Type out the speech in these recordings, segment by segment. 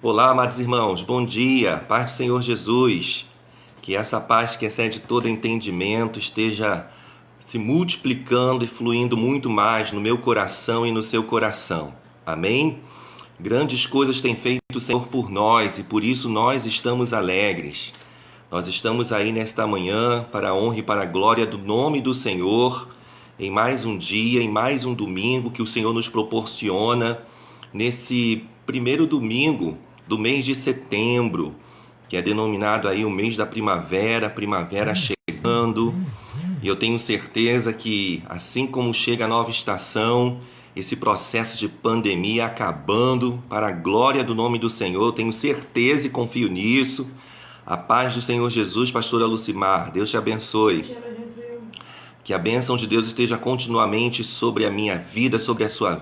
Olá, amados irmãos, bom dia, paz do Senhor Jesus. Que essa paz que excede todo entendimento esteja se multiplicando e fluindo muito mais no meu coração e no seu coração. Amém? Grandes coisas tem feito o Senhor por nós e por isso nós estamos alegres. Nós estamos aí nesta manhã para a honra e para a glória do nome do Senhor, em mais um dia, em mais um domingo que o Senhor nos proporciona, nesse primeiro domingo do mês de setembro, que é denominado aí o mês da primavera, primavera chegando. E eu tenho certeza que assim como chega a nova estação, esse processo de pandemia acabando, para a glória do nome do Senhor, eu tenho certeza e confio nisso. A paz do Senhor Jesus, pastora Lucimar, Deus te abençoe. Que a bênção de Deus esteja continuamente sobre a minha vida, sobre a sua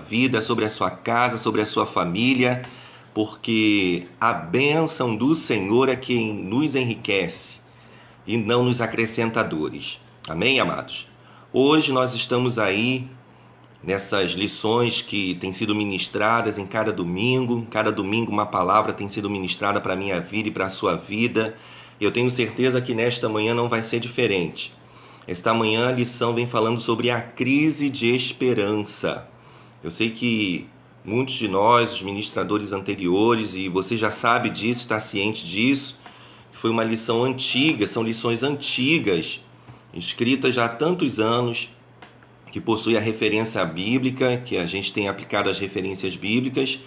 casa, sobre a sua família, porque a bênção do Senhor é quem nos enriquece e não nos acrescenta dores. Amém, amados? Hoje nós estamos aí nessas lições que têm sido ministradas em cada domingo uma palavra tem sido ministrada para a minha vida e para a sua vida. Eu tenho certeza que nesta manhã não vai ser diferente. Esta manhã a lição vem falando sobre a crise de esperança. Eu sei que muitos de nós, os ministradores anteriores, e você já sabe disso, está ciente disso, foi uma lição antiga, são lições antigas, escritas já há tantos anos, que possui a referência bíblica, que a gente tem aplicado as referências bíblicas,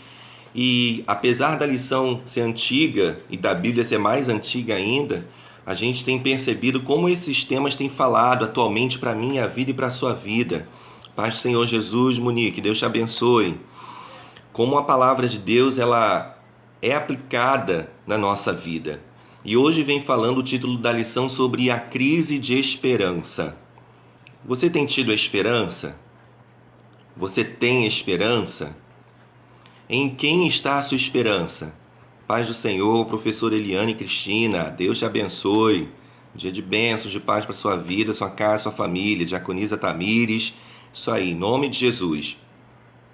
e apesar da lição ser antiga e da Bíblia ser mais antiga ainda, a gente tem percebido como esses temas têm falado atualmente para a minha vida e para a sua vida. Paz do Senhor Jesus, Monique, Deus te abençoe. Como a palavra de Deus ela é aplicada na nossa vida. E hoje vem falando o título da lição sobre a crise de esperança. Você tem tido esperança? Você tem esperança? Em quem está a sua esperança? Paz do Senhor, professor Eliane e Cristina, Deus te abençoe. Dia de bênçãos, de paz para sua vida, sua casa, sua família. Diaconisa Tamires, isso aí, em nome de Jesus.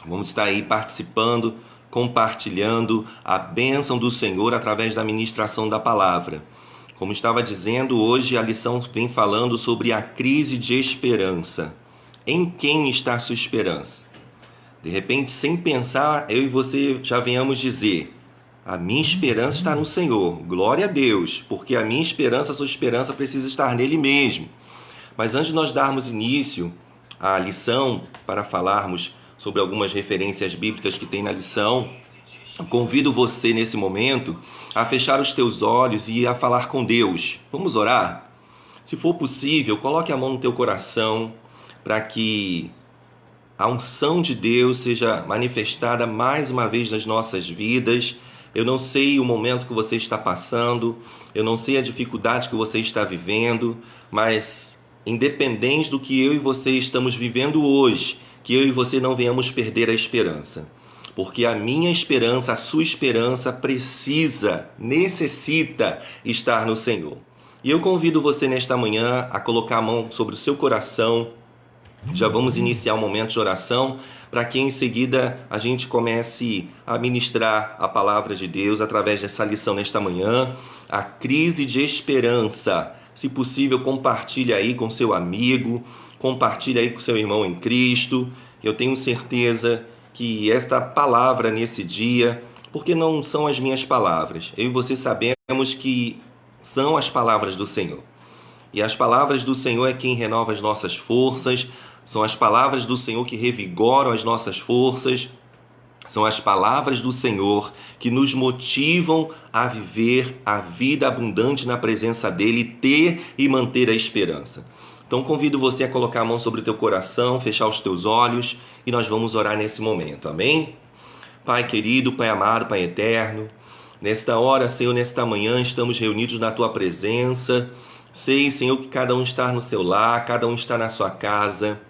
Vamos estar aí participando, compartilhando a bênção do Senhor através da ministração da palavra. Como estava dizendo, hoje a lição vem falando sobre a crise de esperança. Em quem está a sua esperança? De repente, sem pensar, eu e você já venhamos dizer: a minha esperança está no Senhor. Glória a Deus, porque a minha esperança, a sua esperança precisa estar nele mesmo. Mas antes de nós darmos início à lição, para falarmos sobre algumas referências bíblicas que tem na lição, eu convido você nesse momento a fechar os teus olhos e a falar com Deus. Vamos orar? Se for possível, coloque a mão no teu coração para que a unção de Deus seja manifestada mais uma vez nas nossas vidas. Eu não sei o momento que você está passando, eu não sei a dificuldade que você está vivendo, mas independente do que eu e você estamos vivendo hoje, que eu e você não venhamos perder a esperança. Porque a minha esperança, a sua esperança necessita estar no Senhor. E eu convido você nesta manhã a colocar a mão sobre o seu coração. Já vamos iniciar um momento de oração para que em seguida a gente comece a ministrar a palavra de Deus através dessa lição nesta manhã. A crise de esperança. Se possível, compartilhe aí com seu amigo, compartilhe aí com seu irmão em Cristo. Eu tenho certeza que esta palavra nesse dia, porque não são as minhas palavras, eu e você sabemos que são as palavras do Senhor. E as palavras do Senhor é quem renova as nossas forças, são as palavras do Senhor que revigoram as nossas forças, são as palavras do Senhor que nos motivam a viver a vida abundante na presença dEle, ter e manter a esperança. Então convido você a colocar a mão sobre o teu coração, fechar os teus olhos e nós vamos orar nesse momento, amém? Pai querido, Pai amado, Pai eterno, nesta hora, Senhor, nesta manhã, estamos reunidos na Tua presença. Sei, Senhor, que cada um está no seu lar, cada um está na sua casa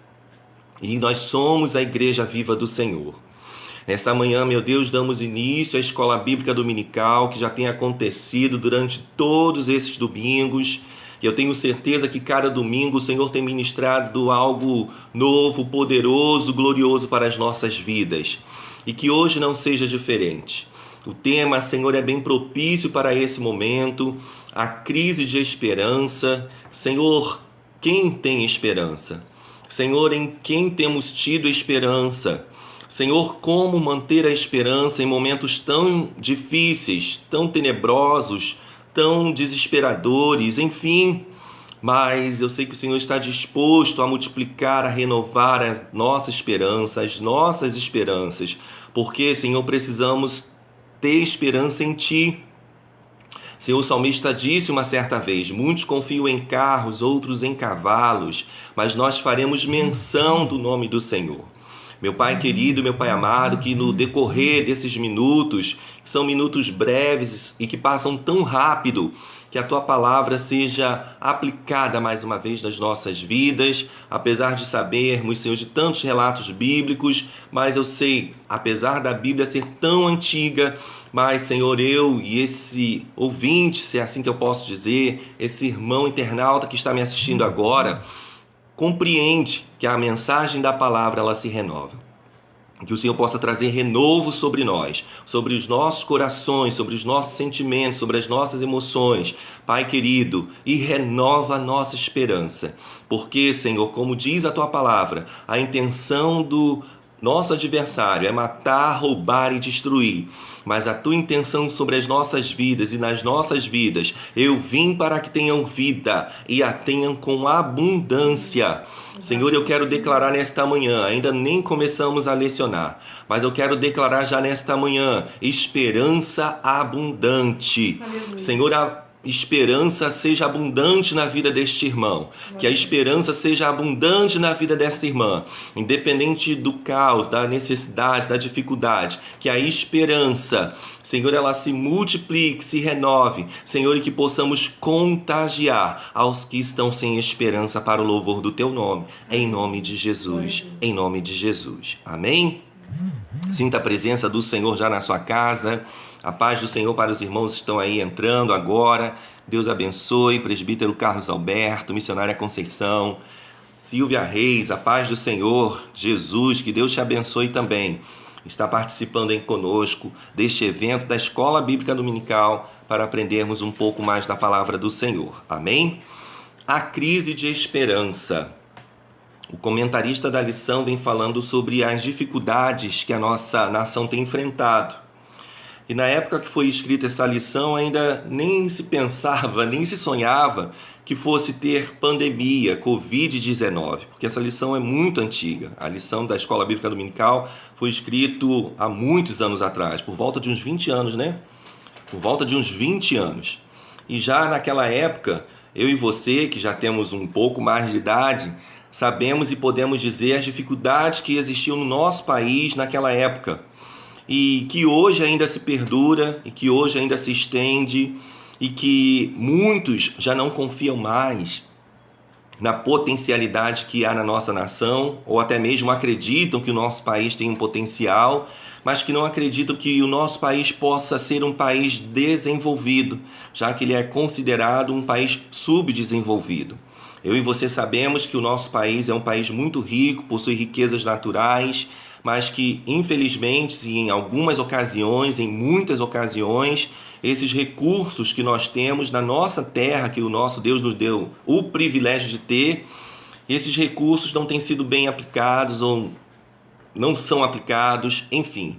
e nós somos a Igreja Viva do Senhor. Nesta manhã, meu Deus, damos início à Escola Bíblica Dominical, que já tem acontecido durante todos esses domingos. E eu tenho certeza que cada domingo o Senhor tem ministrado algo novo, poderoso, glorioso para as nossas vidas. E que hoje não seja diferente. O tema, Senhor, é bem propício para esse momento, a crise de esperança. Senhor, quem tem esperança? Senhor, em quem temos tido esperança? Senhor, como manter a esperança em momentos tão difíceis, tão tenebrosos, tão desesperadores, enfim. Mas eu sei que o Senhor está disposto a multiplicar, a renovar a nossa esperança, as nossas esperanças, porque, Senhor, precisamos ter esperança em Ti. Senhor, o salmista disse uma certa vez: muitos confiam em carros, outros em cavalos, mas nós faremos menção do nome do Senhor. Meu Pai querido, meu Pai amado, que no decorrer desses minutos, que são minutos breves e que passam tão rápido, que a Tua palavra seja aplicada mais uma vez nas nossas vidas, apesar de sabermos, Senhor, de tantos relatos bíblicos, mas eu sei, apesar da Bíblia ser tão antiga, mas, Senhor, eu e esse ouvinte, se é assim que eu posso dizer, esse irmão internauta que está me assistindo agora, compreende que a mensagem da palavra ela se renova. Que o Senhor possa trazer renovo sobre nós, sobre os nossos corações, sobre os nossos sentimentos, sobre as nossas emoções, Pai querido, e renova a nossa esperança. Porque, Senhor, como diz a Tua palavra, a intenção do nosso adversário é matar, roubar e destruir. Mas a Tua intenção sobre as nossas vidas e nas nossas vidas, eu vim para que tenham vida e a tenham com abundância. Senhor, eu quero declarar nesta manhã, ainda nem começamos a lecionar, mas eu quero declarar já nesta manhã, esperança abundante. Aleluia. Senhor, a esperança seja abundante na vida deste irmão, que a esperança seja abundante na vida desta irmã, independente do caos, da necessidade, da dificuldade, que a esperança, Senhor, ela se multiplique, se renove, Senhor, e que possamos contagiar aos que estão sem esperança para o louvor do Teu nome, em nome de Jesus, em nome de Jesus. Amém? Sinta a presença do Senhor já na sua casa. A paz do Senhor para os irmãos que estão aí entrando agora. Deus abençoe. Presbítero Carlos Alberto, missionária Conceição, Silvia Reis, a paz do Senhor. Jesus, que Deus te abençoe também. Está participando aí conosco deste evento da Escola Bíblica Dominical para aprendermos um pouco mais da palavra do Senhor. Amém? A crise de esperança. O comentarista da lição vem falando sobre as dificuldades que a nossa nação tem enfrentado. E na época que foi escrita essa lição, ainda nem se pensava, nem se sonhava que fosse ter pandemia, Covid-19, porque essa lição é muito antiga. A lição da Escola Bíblica Dominical foi escrita há muitos anos atrás, por volta de uns 20 anos, né? Por volta de uns 20 anos. E já naquela época, eu e você, que já temos um pouco mais de idade, sabemos e podemos dizer as dificuldades que existiam no nosso país naquela época. E que hoje ainda se perdura, e que hoje ainda se estende, e que muitos já não confiam mais na potencialidade que há na nossa nação, ou até mesmo acreditam que o nosso país tem um potencial, mas que não acreditam que o nosso país possa ser um país desenvolvido, já que ele é considerado um país subdesenvolvido. Eu e você sabemos que o nosso país é um país muito rico, possui riquezas naturais, mas que, infelizmente, em algumas ocasiões, em muitas ocasiões, esses recursos que nós temos na nossa terra, que o nosso Deus nos deu o privilégio de ter, esses recursos não têm sido bem aplicados ou não são aplicados, enfim.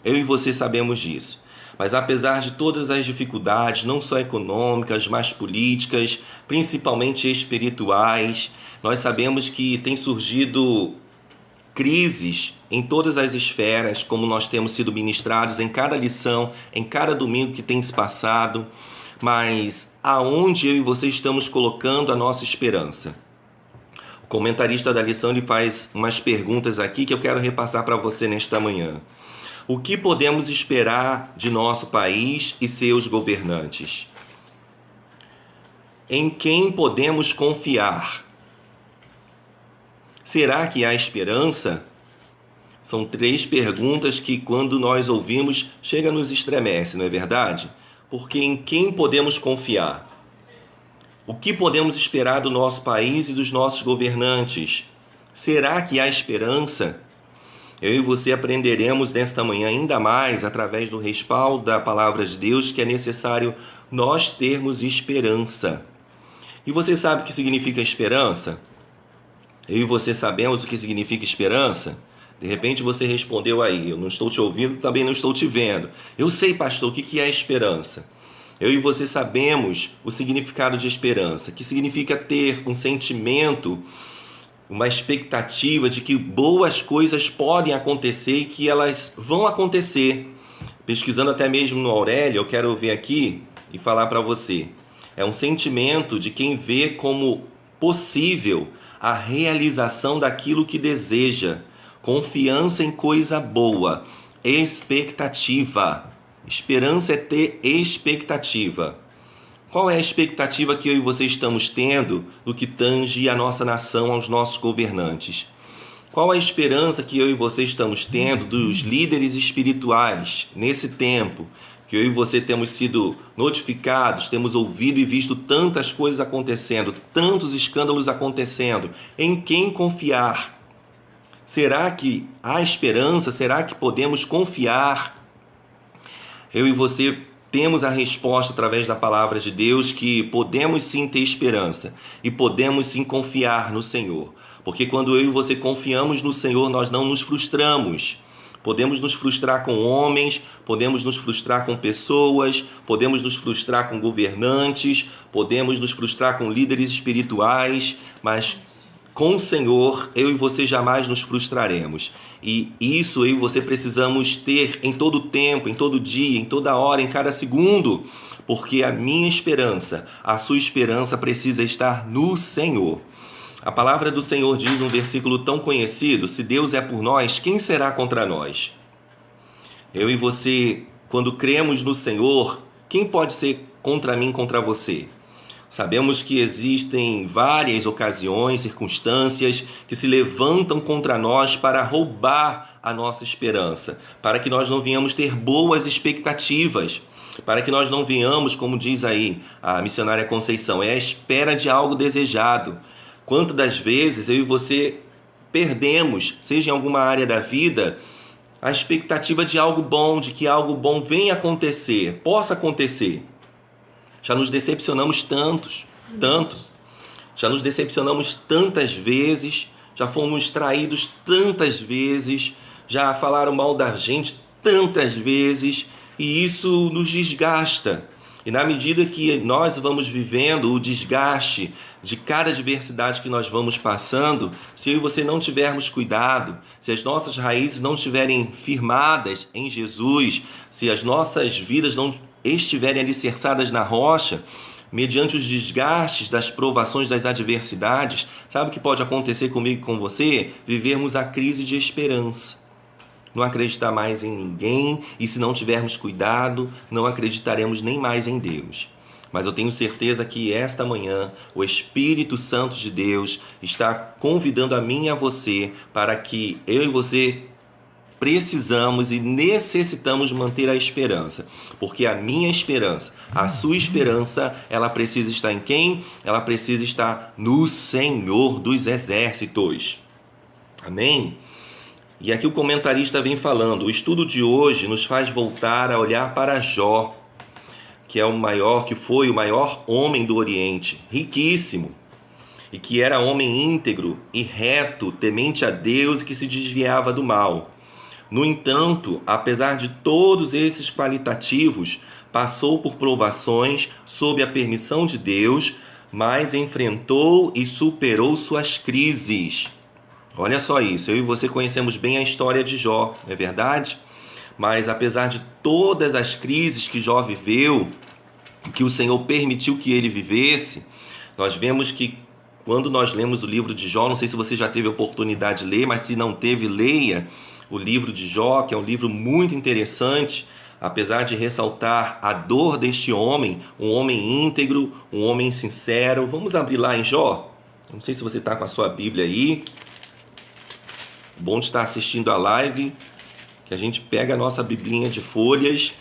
Eu e você sabemos disso. Mas apesar de todas as dificuldades, não só econômicas, mas políticas, principalmente espirituais, nós sabemos que tem surgido crises em todas as esferas, como nós temos sido ministrados em cada lição, em cada domingo que tem se passado, mas aonde eu e você estamos colocando a nossa esperança? O comentarista da lição ele faz umas perguntas aqui que eu quero repassar para você nesta manhã. O que podemos esperar de nosso país e seus governantes? Em quem podemos confiar? Será que há esperança? São 3 perguntas que, quando nós ouvimos, chega a nos estremece, não é verdade? Porque em quem podemos confiar? O que podemos esperar do nosso país e dos nossos governantes? Será que há esperança? Eu e você aprenderemos nesta manhã ainda mais, através do respaldo da palavra de Deus, que é necessário nós termos esperança. E você sabe o que significa esperança? Eu e você sabemos o que significa esperança? De repente você respondeu aí, eu não estou te ouvindo, também não estou te vendo. Eu sei, pastor, o que é esperança? Eu e você sabemos o significado de esperança, que significa ter um sentimento, uma expectativa de que boas coisas podem acontecer e que elas vão acontecer. Pesquisando até mesmo no Aurélio, eu quero ver aqui e falar para você. É um sentimento de quem vê como possível a realização daquilo que deseja, confiança em coisa boa, expectativa. Esperança é ter expectativa. Qual é a expectativa que eu e você estamos tendo no que tange a nossa nação, aos nossos governantes? Qual a esperança que eu e você estamos tendo dos líderes espirituais nesse tempo? Que eu e você temos sido notificados, temos ouvido e visto tantas coisas acontecendo, tantos escândalos acontecendo. Em quem confiar? Será que há esperança? Será que podemos confiar? Eu e você temos a resposta através da palavra de Deus que podemos sim ter esperança e podemos sim confiar no Senhor. Porque quando eu e você confiamos no Senhor, nós não nos frustramos. Podemos nos frustrar com homens, podemos nos frustrar com pessoas, podemos nos frustrar com governantes, podemos nos frustrar com líderes espirituais, mas com o Senhor, eu e você jamais nos frustraremos. E isso eu e você precisamos ter em todo tempo, em todo dia, em toda hora, em cada segundo, porque a minha esperança, a sua esperança precisa estar no Senhor. A palavra do Senhor diz um versículo tão conhecido: se Deus é por nós, quem será contra nós? Eu e você, quando cremos no Senhor, quem pode ser contra mim, contra você? Sabemos que existem várias ocasiões, circunstâncias que se levantam contra nós para roubar a nossa esperança, para que nós não venhamos ter boas expectativas, para que nós não venhamos, como diz aí a missionária Conceição, é a espera de algo desejado. Quantas das vezes eu e você perdemos, seja em alguma área da vida, a expectativa de algo bom, de que algo bom venha acontecer, possa acontecer. Já nos decepcionamos tanto. Já nos decepcionamos tantas vezes, já fomos traídos tantas vezes, já falaram mal da gente tantas vezes, e isso nos desgasta. E na medida que nós vamos vivendo o desgaste de cada adversidade que nós vamos passando, se eu e você não tivermos cuidado, se as nossas raízes não estiverem firmadas em Jesus, se as nossas vidas não estiverem alicerçadas na rocha, mediante os desgastes das provações, das adversidades, sabe o que pode acontecer comigo e com você? Vivermos a crise de esperança. Não acreditar mais em ninguém, e se não tivermos cuidado, não acreditaremos nem mais em Deus. Mas eu tenho certeza que esta manhã o Espírito Santo de Deus está convidando a mim e a você para que eu e você precisamos e necessitamos manter a esperança. Porque a minha esperança, a sua esperança, ela precisa estar em quem? Ela precisa estar no Senhor dos Exércitos. Amém? E aqui o comentarista vem falando: o estudo de hoje nos faz voltar a olhar para Jó, que foi o maior homem do Oriente, riquíssimo, e que era homem íntegro e reto, temente a Deus e que se desviava do mal. No entanto, apesar de todos esses qualitativos, passou por provações sob a permissão de Deus, mas enfrentou e superou suas crises. Olha só isso, eu e você conhecemos bem a história de Jó, não é verdade? Mas apesar de todas as crises que Jó viveu, que o Senhor permitiu que ele vivesse, nós vemos que quando nós lemos o livro de Jó, não sei se você já teve a oportunidade de ler, mas se não teve, leia o livro de Jó, que é um livro muito interessante, apesar de ressaltar a dor deste homem, um homem íntegro, um homem sincero. Vamos abrir lá em Jó? Não sei se você está com a sua Bíblia aí. Bom de estar assistindo a live, que a gente pega a nossa biblinha de folhas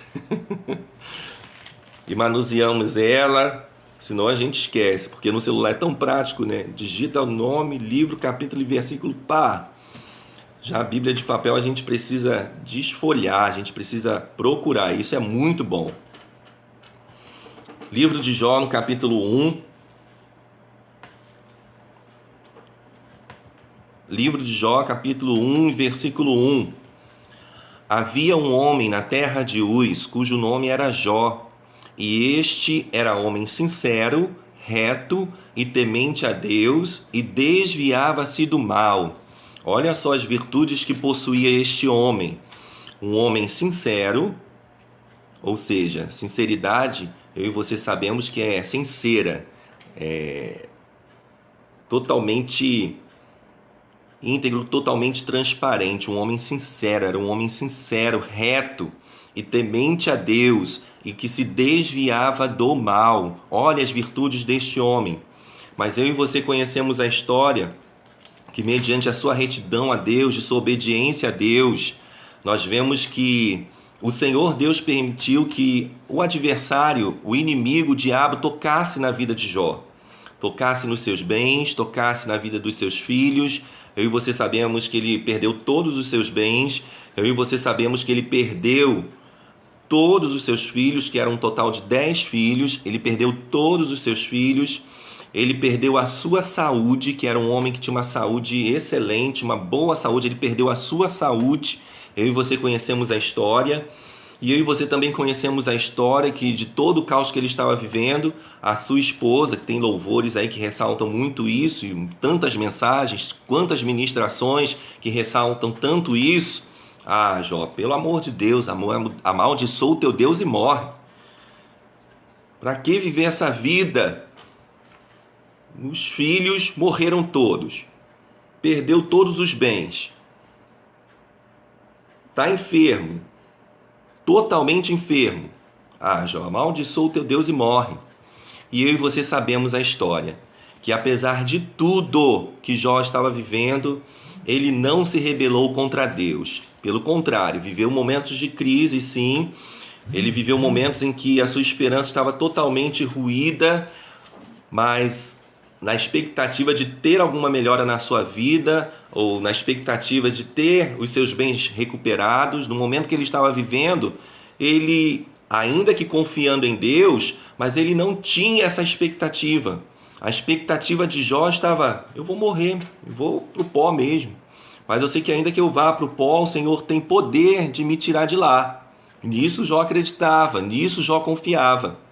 e manuseamos ela, senão a gente esquece, porque no celular é tão prático, né? Digita o nome, livro, capítulo e versículo, pá, Já a Bíblia de papel a gente precisa desfolhar, a gente precisa procurar. Isso é muito bom. Livro de Jó, no capítulo 1. Livro de Jó, capítulo 1, versículo 1. Havia um homem na terra de Uz, cujo nome era Jó, e este era homem sincero, reto e temente a Deus, e desviava-se do mal. Olha só as virtudes que possuía este homem. Um homem sincero, ou seja, sinceridade, eu e você sabemos que é sincera, totalmente íntegro, totalmente transparente. Um homem sincero, era um homem sincero, reto e temente a Deus, e que se desviava do mal. Olha as virtudes deste homem. Mas eu e você conhecemos a história que, mediante a sua retidão a Deus, de sua obediência a Deus, nós vemos que o Senhor Deus permitiu que o adversário, o inimigo, o diabo, tocasse na vida de Jó. Tocasse nos seus bens, tocasse na vida dos seus filhos. Eu e você sabemos que ele perdeu todos os seus bens. Eu e você sabemos que ele perdeu todos os seus filhos, que eram um total de 10 filhos. Ele perdeu todos os seus filhos. Ele perdeu a sua saúde, que era um homem que tinha uma saúde excelente, uma boa saúde. Ele perdeu a sua saúde. Eu e você conhecemos a história. E eu e você também conhecemos a história que, de todo o caos que ele estava vivendo, a sua esposa, que tem louvores aí que ressaltam muito isso, e tantas mensagens, quantas ministrações que ressaltam tanto isso. Ah, Jó, pelo amor de Deus, amaldiçoa o teu Deus e morre. Para que viver essa vida? Os filhos morreram todos. Perdeu todos os bens. Está enfermo. Totalmente enfermo. Ah, Jó, amaldiçoa o teu Deus e morre. E eu e você sabemos a história. Que apesar de tudo que Jó estava vivendo, ele não se rebelou contra Deus. Pelo contrário, viveu momentos de crise, sim. Ele viveu momentos em que a sua esperança estava totalmente ruída, mas na expectativa de ter alguma melhora na sua vida, ou na expectativa de ter os seus bens recuperados, no momento que ele estava vivendo, ele, ainda que confiando em Deus, mas ele não tinha essa expectativa. A expectativa de Jó estava: eu vou morrer, eu vou para o pó mesmo. Mas eu sei que ainda que eu vá para o pó, o Senhor tem poder de me tirar de lá. Nisso Jó acreditava, nisso Jó confiava.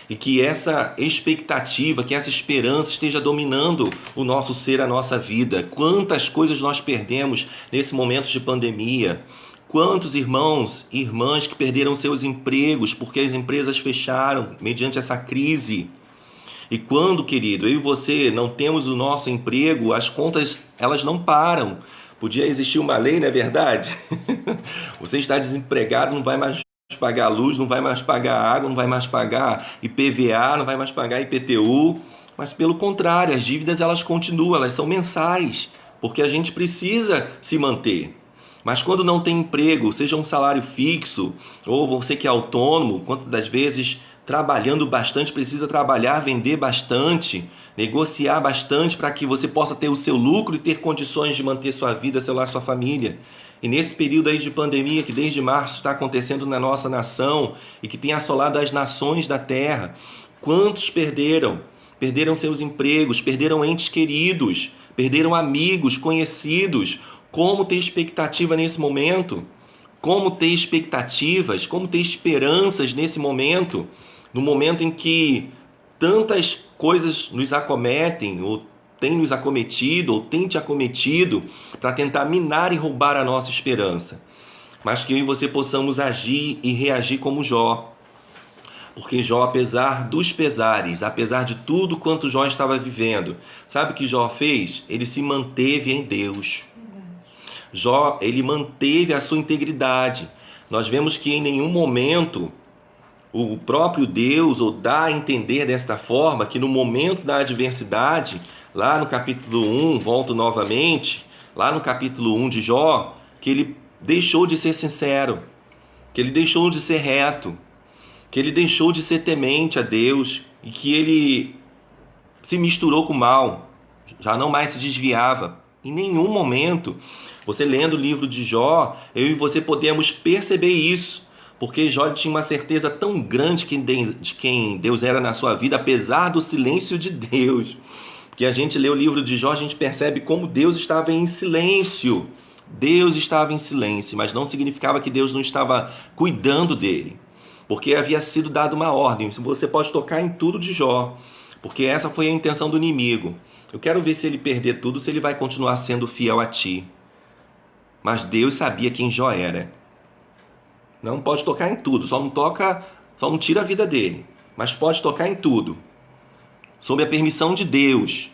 E que essa expectativa, que essa esperança esteja dominando o nosso ser, a nossa vida. Quantas coisas nós perdemos nesse momento de pandemia. Quantos irmãos e irmãs que perderam seus empregos porque as empresas fecharam mediante essa crise. E quando, querido, eu e você não temos o nosso emprego, as contas, elas não param. Podia existir uma lei, não é verdade? Você está desempregado, não vai mais pagar luz, não vai mais pagar água, não vai mais pagar IPVA, não vai mais pagar IPTU. Mas pelo contrário, as dívidas elas continuam, elas são mensais, porque a gente precisa se manter. Mas quando não tem emprego, seja um salário fixo, ou você que é autônomo, quantas das vezes trabalhando bastante, precisa trabalhar, vender bastante, negociar bastante para que você possa ter o seu lucro e ter condições de manter sua vida, seu lar, sua família. E nesse período aí de pandemia que desde março está acontecendo na nossa nação e que tem assolado as nações da terra, quantos perderam? Perderam seus empregos, perderam entes queridos, perderam amigos, conhecidos. Como ter expectativa nesse momento? Como ter expectativas? Como ter esperanças nesse momento? No momento em que tantas coisas nos acometem, ou tem nos acometido, ou tem te acometido, para tentar minar e roubar a nossa esperança. Mas que eu e você possamos agir e reagir como Jó. Porque Jó, apesar dos pesares, apesar de tudo quanto Jó estava vivendo, sabe o que Jó fez? Ele se manteve em Deus. Jó, ele manteve a sua integridade. Nós vemos que em nenhum momento o próprio Deus, ou dá a entender desta forma, que no momento da adversidade, lá no capítulo 1, volto novamente, lá no capítulo 1 de Jó, que ele deixou de ser sincero, que ele deixou de ser reto, que ele deixou de ser temente a Deus, e que ele se misturou com o mal, já não mais se desviava. Em nenhum momento. Você lendo o livro de Jó, eu e você podemos perceber isso. Porque Jó tinha uma certeza tão grande de quem Deus era na sua vida, apesar do silêncio de Deus. Que a gente lê o livro de Jó, a gente percebe como Deus estava em silêncio. Deus estava em silêncio, mas não significava que Deus não estava cuidando dele. Porque havia sido dada uma ordem. Você pode tocar em tudo de Jó. Porque essa foi a intenção do inimigo. Eu quero ver se ele perder tudo, se ele vai continuar sendo fiel a ti. Mas Deus sabia quem Jó era. Não pode tocar em tudo, só não tira a vida dele. Mas pode tocar em tudo. Sob a permissão de Deus.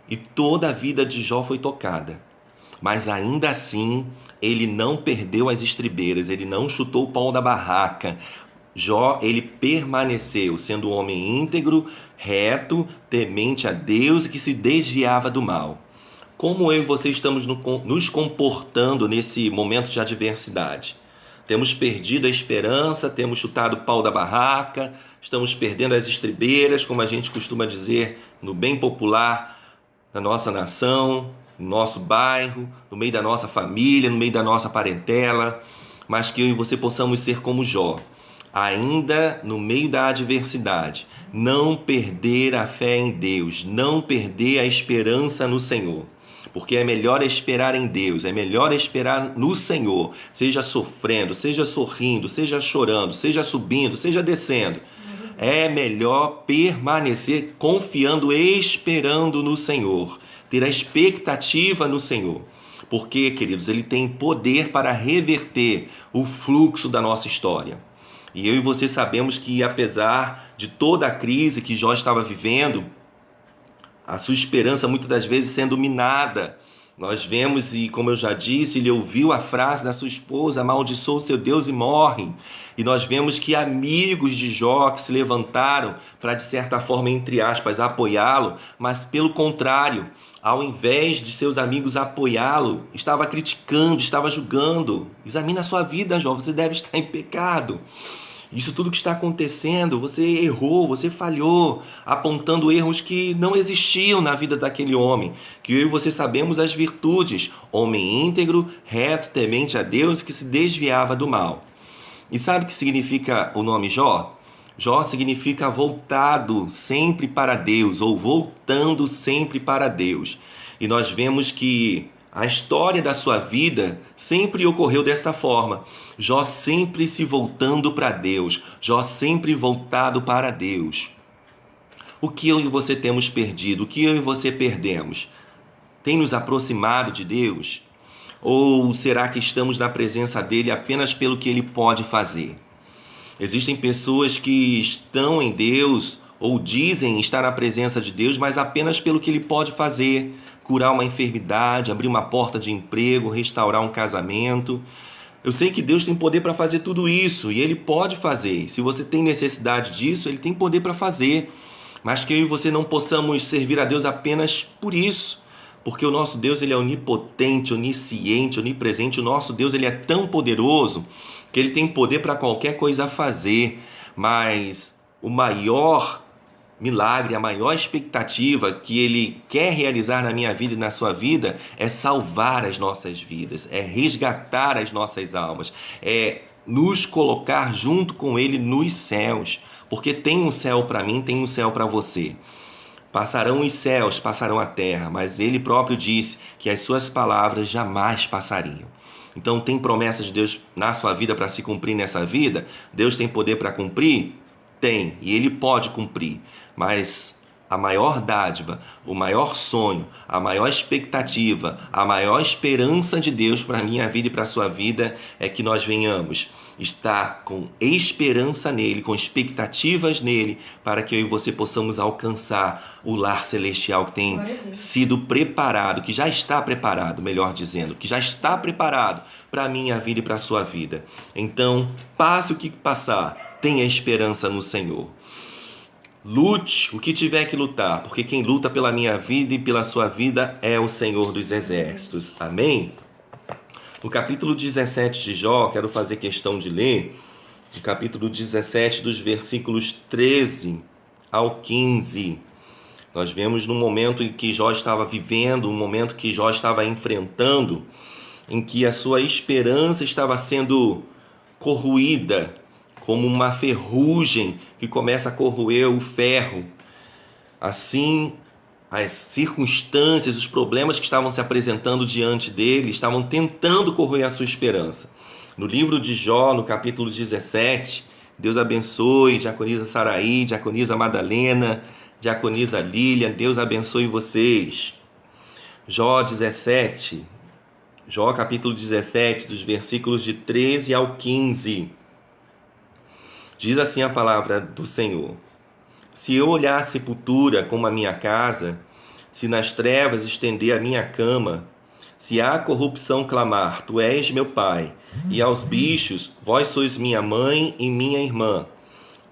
E toda a vida de Jó foi tocada. Mas ainda assim, ele não perdeu as estribeiras, ele não chutou o pau da barraca. Jó, ele permaneceu sendo um homem íntegro, reto, temente a Deus e que se desviava do mal. Como eu e você estamos nos comportando nesse momento de adversidade? Temos perdido a esperança, temos chutado o pau da barraca, estamos perdendo as estribeiras, como a gente costuma dizer no bem popular da nossa nação, no nosso bairro, no meio da nossa família, no meio da nossa parentela, mas que eu e você possamos ser como Jó, ainda no meio da adversidade, não perder a fé em Deus, não perder a esperança no Senhor. Porque é melhor esperar em Deus, é melhor esperar no Senhor, seja sofrendo, seja sorrindo, seja chorando, seja subindo, seja descendo. É melhor permanecer confiando, esperando no Senhor, ter a expectativa no Senhor. Porque, queridos, Ele tem poder para reverter o fluxo da nossa história. E eu e você sabemos que, apesar de toda a crise que Jó estava vivendo, a sua esperança muitas das vezes sendo minada. Nós vemos, e como eu já disse, ele ouviu a frase da sua esposa: amaldiçoa o seu Deus e morre. E nós vemos que amigos de Jó que se levantaram para, de certa forma, entre aspas, apoiá-lo, mas pelo contrário, ao invés de seus amigos apoiá-lo, estava criticando, estava julgando. Examina a sua vida, Jó, você deve estar em pecado. Isso tudo que está acontecendo, você errou, você falhou, apontando erros que não existiam na vida daquele homem, que eu e você sabemos as virtudes: homem íntegro, reto, temente a Deus e que se desviava do mal. E sabe o que significa o nome Jó? Jó significa voltado sempre para Deus, ou voltando sempre para Deus. E nós vemos que a história da sua vida sempre ocorreu desta forma. Jó sempre se voltando para Deus. Jó sempre voltado para Deus. O que eu e você temos perdido? O que eu e você perdemos? Tem nos aproximado de Deus? Ou será que estamos na presença dele apenas pelo que ele pode fazer? Existem pessoas que estão em Deus ou dizem estar na presença de Deus, mas apenas pelo que ele pode fazer. Curar uma enfermidade, abrir uma porta de emprego, restaurar um casamento. Eu sei que Deus tem poder para fazer tudo isso e Ele pode fazer. Se você tem necessidade disso, Ele tem poder para fazer. Mas que eu e você não possamos servir a Deus apenas por isso. Porque o nosso Deus, Ele é onipotente, onisciente, onipresente. O nosso Deus, Ele é tão poderoso que Ele tem poder para qualquer coisa fazer. Mas o maior milagre, a maior expectativa que Ele quer realizar na minha vida e na sua vida é salvar as nossas vidas, é resgatar as nossas almas, é nos colocar junto com Ele nos céus, porque tem um céu para mim, tem um céu para você. Passarão os céus, passarão a terra, mas Ele próprio disse que as suas palavras jamais passariam. Então tem promessas de Deus na sua vida para se cumprir nessa vida? Deus tem poder para cumprir? Tem, e Ele pode cumprir. Mas a maior dádiva, o maior sonho, a maior expectativa, a maior esperança de Deus para a minha vida e para a sua vida é que nós venhamos estar com esperança nele, com expectativas nele, para que eu e você possamos alcançar o lar celestial que tem sido preparado, que já está preparado, melhor dizendo, que já está preparado para a minha vida e para a sua vida. Então, passe o que passar, tenha esperança no Senhor. Lute o que tiver que lutar, porque quem luta pela minha vida e pela sua vida é o Senhor dos Exércitos. Amém? No capítulo 17 de Jó, quero fazer questão de ler, no capítulo 17, dos versículos 13 ao 15. Nós vemos no momento em que Jó estava vivendo, um momento que Jó estava enfrentando, em que a sua esperança estava sendo corroída, como uma ferrugem que começa a corroer o ferro. Assim, as circunstâncias, os problemas que estavam se apresentando diante dele, estavam tentando corroer a sua esperança. No livro de Jó, no capítulo 17, Deus abençoe diaconisa Saraí, diaconisa Madalena, diaconisa Lília, Deus abençoe vocês. Jó capítulo 17, dos versículos de 13 ao 15. Diz assim a palavra do Senhor: se eu olhar a sepultura como a minha casa, se nas trevas estender a minha cama, se há corrupção clamar, tu és meu pai, e aos bichos, vós sois minha mãe e minha irmã,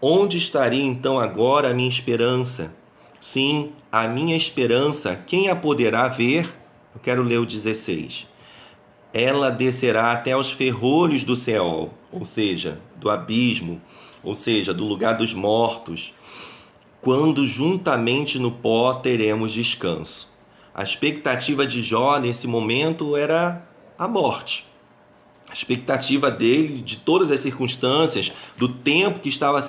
onde estaria então agora a minha esperança? Sim, a minha esperança, quem a poderá ver? Eu quero ler o 16. Ela descerá até aos ferrolhos do Seol, ou seja, do abismo, ou seja, do lugar dos mortos, quando juntamente no pó teremos descanso. A expectativa de Jó nesse momento era a morte. A expectativa dele, de todas as circunstâncias, do tempo que estava,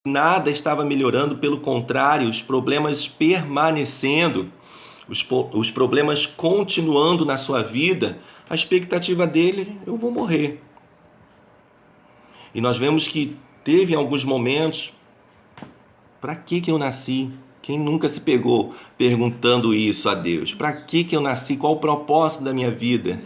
nada estava melhorando, pelo contrário, os problemas permanecendo, os problemas continuando na sua vida. A expectativa dele: eu vou morrer. E nós vemos que teve em alguns momentos: para que eu nasci? Quem nunca se pegou perguntando isso a Deus? Para que eu nasci? Qual o propósito da minha vida?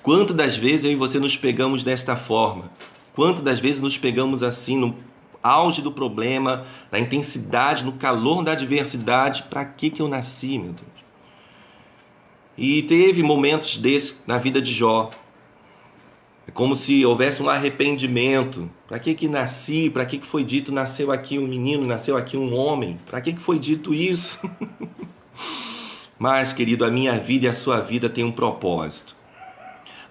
Quantas das vezes eu e você nos pegamos desta forma? Quantas das vezes nos pegamos assim, no auge do problema, na intensidade, no calor da adversidade? Para que eu nasci, meu Deus? E teve momentos desses na vida de Jó. É como se houvesse um arrependimento. Para que nasci? Para que foi dito nasceu aqui um menino, nasceu aqui um homem? Para que foi dito isso? Mas, querido, a minha vida e a sua vida têm um propósito.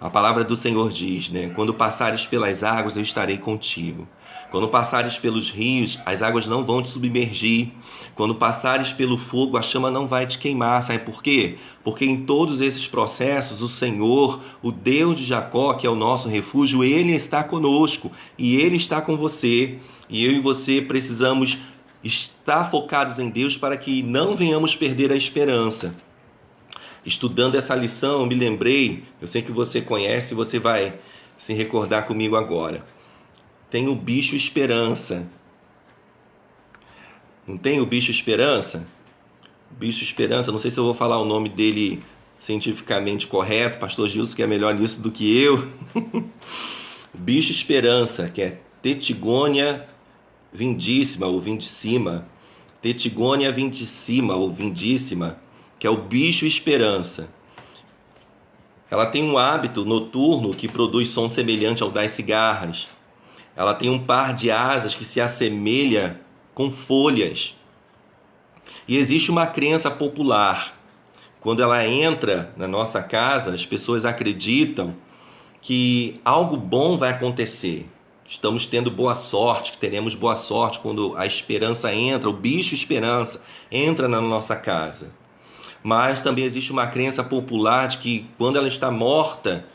A palavra do Senhor diz, né? Quando passares pelas águas, eu estarei contigo. Quando passares pelos rios, as águas não vão te submergir. Quando passares pelo fogo, a chama não vai te queimar. Sabe por quê? Porque em todos esses processos, o Senhor, o Deus de Jacó, que é o nosso refúgio, Ele está conosco e Ele está com você. E eu e você precisamos estar focados em Deus para que não venhamos perder a esperança. Estudando essa lição, eu me lembrei, eu sei que você conhece, você vai se recordar comigo agora. Tem o bicho esperança. Não tem o bicho esperança? O bicho esperança, não sei se eu vou falar o nome dele cientificamente correto, pastor Gilson que é melhor nisso do que eu. O bicho esperança, que é Tetigônia vindíssima ou vindicima. Tetigônia vindicima ou vindíssima, que é o bicho esperança. Ela tem um hábito noturno que produz som semelhante ao das cigarras. Ela tem um par de asas que se assemelha com folhas. E existe uma crença popular. Quando ela entra na nossa casa, as pessoas acreditam que algo bom vai acontecer. Estamos tendo boa sorte, que teremos boa sorte quando a esperança entra, o bicho esperança entra na nossa casa. Mas também existe uma crença popular de que quando ela está morta,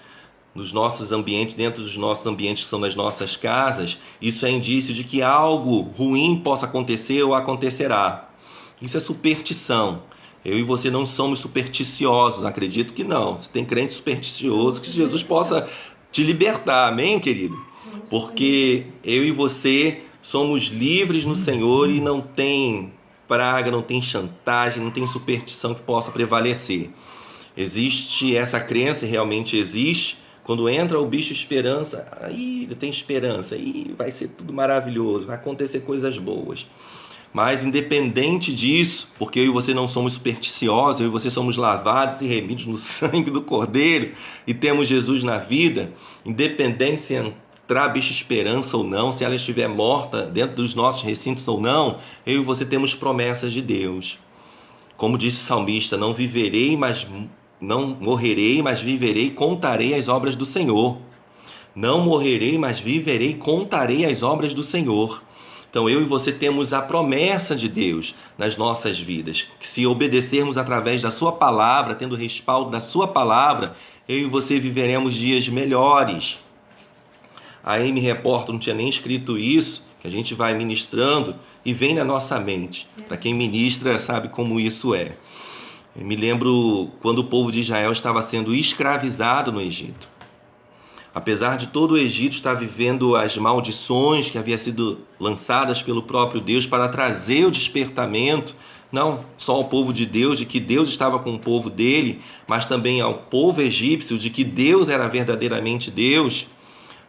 nos nossos ambientes, dentro dos nossos ambientes que são nas nossas casas, isso é indício de que algo ruim possa acontecer ou acontecerá. Isso é superstição. Eu e você não somos supersticiosos, acredito que não. Se tem crente supersticioso, que Jesus possa te libertar, amém, querido? Porque eu e você somos livres no Senhor e não tem praga, não tem chantagem, não tem superstição que possa prevalecer. Existe essa crença, realmente existe. Quando entra o bicho esperança, aí tem esperança, aí vai ser tudo maravilhoso, vai acontecer coisas boas. Mas independente disso, porque eu e você não somos supersticiosos, eu e você somos lavados e remidos no sangue do Cordeiro e temos Jesus na vida, independente se entrar bicho esperança ou não, se ela estiver morta dentro dos nossos recintos ou não, eu e você temos promessas de Deus. Como disse o salmista, não morrerei, mas viverei e contarei as obras do Senhor. Não morrerei, mas viverei e contarei as obras do Senhor. Então eu e você temos a promessa de Deus nas nossas vidas, que se obedecermos através da sua palavra, tendo respaldo da sua palavra, eu e você viveremos dias melhores. A Amy Repórter não tinha nem escrito isso, que a gente vai ministrando e vem na nossa mente. Para quem ministra sabe como isso é. Eu me lembro quando o povo de Israel estava sendo escravizado no Egito. Apesar de todo o Egito estar vivendo as maldições que haviam sido lançadas pelo próprio Deus para trazer o despertamento, não só ao povo de Deus, de que Deus estava com o povo dele, mas também ao povo egípcio, de que Deus era verdadeiramente Deus,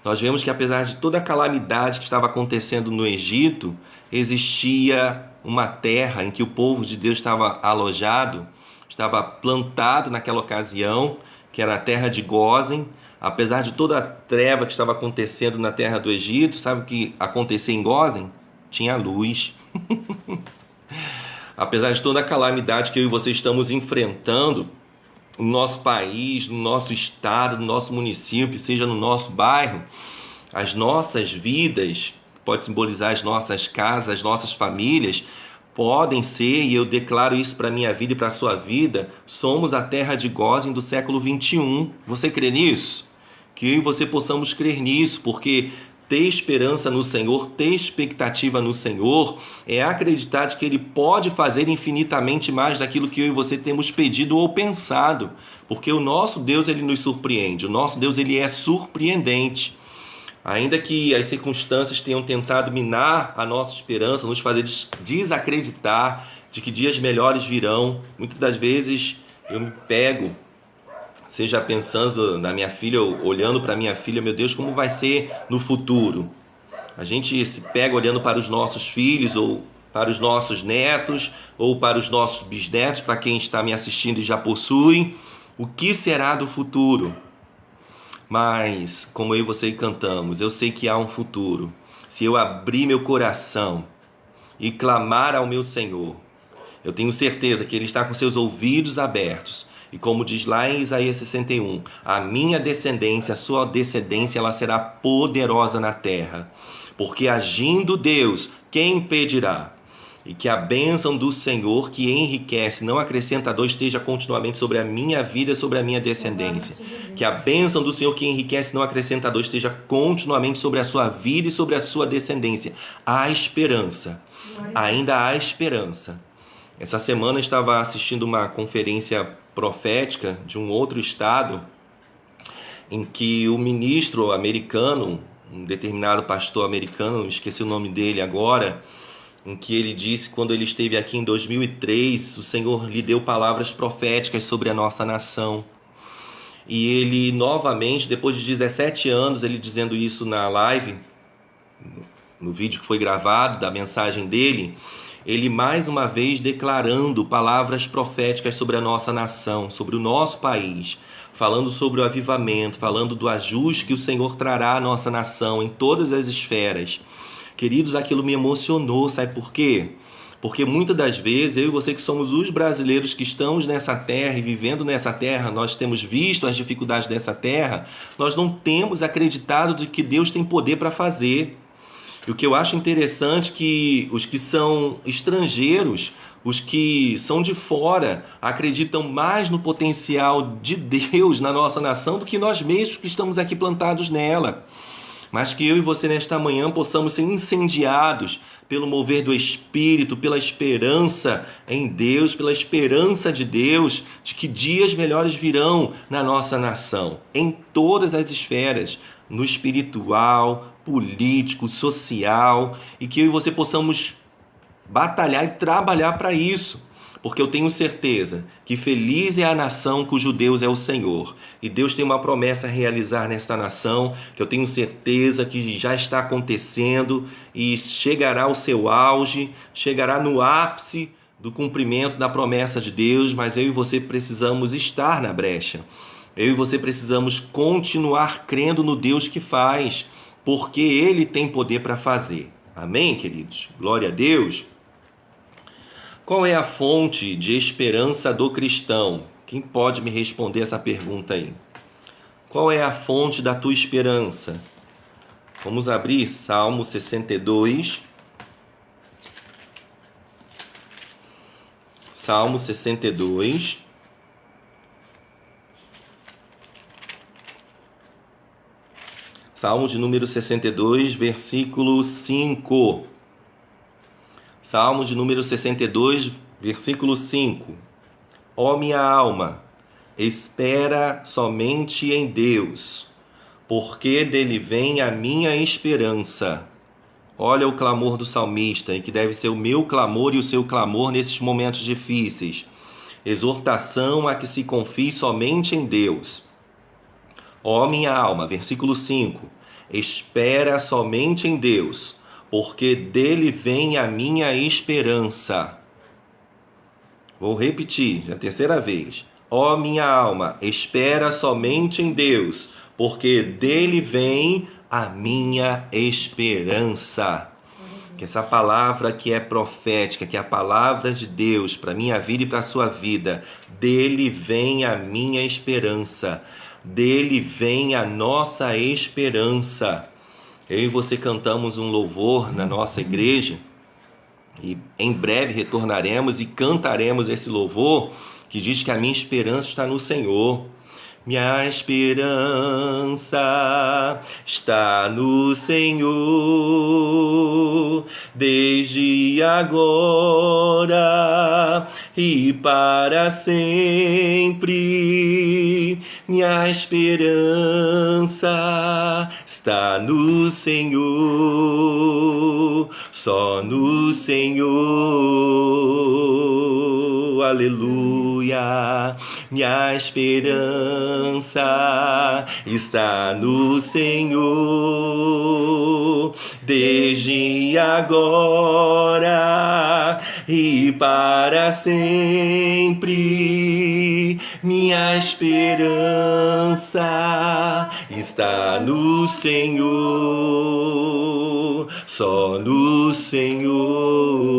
nós vemos que apesar de toda a calamidade que estava acontecendo no Egito, existia uma terra em que o povo de Deus estava alojado, estava plantado naquela ocasião, que era a terra de Gósen. Apesar de toda a treva que estava acontecendo na terra do Egito, sabe o que acontecia em Gósen? Tinha luz. Apesar de toda a calamidade que eu e você estamos enfrentando no nosso país, no nosso estado, no nosso município, seja no nosso bairro, as nossas vidas, pode simbolizar as nossas casas, as nossas famílias, podem ser, e eu declaro isso para a minha vida e para a sua vida, somos a terra de Gósen do século 21. Você crê nisso? Que eu e você possamos crer nisso, porque ter esperança no Senhor, ter expectativa no Senhor, é acreditar de que Ele pode fazer infinitamente mais daquilo que eu e você temos pedido ou pensado, porque o nosso Deus, Ele nos surpreende, o nosso Deus, Ele é surpreendente. Ainda que as circunstâncias tenham tentado minar a nossa esperança, nos fazer desacreditar de que dias melhores virão, muitas das vezes eu me pego, seja pensando na minha filha, ou olhando para minha filha, meu Deus, como vai ser no futuro? A gente se pega olhando para os nossos filhos, ou para os nossos netos, ou para os nossos bisnetos, para quem está me assistindo e já possui. O que será do futuro? Mas, como eu e você cantamos, eu sei que há um futuro. Se eu abrir meu coração e clamar ao meu Senhor, eu tenho certeza que Ele está com seus ouvidos abertos. E como diz lá em Isaías 61, a minha descendência, a sua descendência, ela será poderosa na terra. Porque agindo Deus, quem impedirá? E que a bênção do Senhor, que enriquece, não acrescenta dor, esteja continuamente sobre a minha vida e sobre a minha descendência. Que a bênção do Senhor, que enriquece, não acrescenta dor, esteja continuamente sobre a sua vida e sobre a sua descendência. Há esperança. Ainda há esperança. Essa semana eu estava assistindo uma conferência profética de um outro estado, em que o ministro americano, um determinado pastor americano, esqueci o nome dele agora, em que ele disse, quando ele esteve aqui em 2003, o Senhor lhe deu palavras proféticas sobre a nossa nação. E ele novamente, depois de 17 anos, ele dizendo isso na live, no vídeo que foi gravado, da mensagem dele, ele mais uma vez declarando palavras proféticas sobre a nossa nação, sobre o nosso país, falando sobre o avivamento, falando do ajuste que o Senhor trará à nossa nação em todas as esferas. Queridos, aquilo me emocionou, sabe por quê? Porque muitas das vezes, eu e você que somos os brasileiros que estamos nessa terra e vivendo nessa terra, nós temos visto as dificuldades dessa terra, nós não temos acreditado de que Deus tem poder para fazer. E o que eu acho interessante é que os que são estrangeiros, os que são de fora, acreditam mais no potencial de Deus na nossa nação do que nós mesmos que estamos aqui plantados nela. Mas que eu e você nesta manhã possamos ser incendiados pelo mover do Espírito, pela esperança em Deus, pela esperança de Deus, de que dias melhores virão na nossa nação, em todas as esferas, no espiritual, político, social, e que eu e você possamos batalhar e trabalhar para isso, porque eu tenho certeza que feliz é a nação cujo Deus é o Senhor, e Deus tem uma promessa a realizar nesta nação, que eu tenho certeza que já está acontecendo e chegará ao seu auge, chegará no ápice do cumprimento da promessa de Deus, mas eu e você precisamos estar na brecha. Eu e você precisamos continuar crendo no Deus que faz, porque Ele tem poder para fazer. Amém, queridos? Glória a Deus. Qual é a fonte de esperança do cristão? Quem pode me responder essa pergunta aí? Qual é a fonte da tua esperança? Vamos abrir Salmo 62. Salmo 62. Salmo de número 62, versículo 5. Salmo de número 62, versículo 5. Ó minha alma, espera somente em Deus, porque dele vem a minha esperança. Olha o clamor do salmista, e que deve ser o meu clamor e o seu clamor nesses momentos difíceis. Exortação a que se confie somente em Deus. Ó minha alma, versículo 5, espera somente em Deus, porque dele vem a minha esperança. Vou repetir, a terceira vez. Ó minha alma, espera somente em Deus, porque dele vem a minha esperança. Que essa palavra que é profética, que é a palavra de Deus para a minha vida e para a sua vida, dele vem a minha esperança. Dele vem a nossa esperança. Eu e você cantamos um louvor na nossa igreja e em breve retornaremos e cantaremos esse louvor que diz que a minha esperança está no Senhor. Minha esperança está no Senhor, desde agora e para sempre. Minha esperança está no Senhor, só no Senhor. Aleluia. Minha esperança está no Senhor, desde agora e para sempre. Minha esperança está no Senhor, só no Senhor.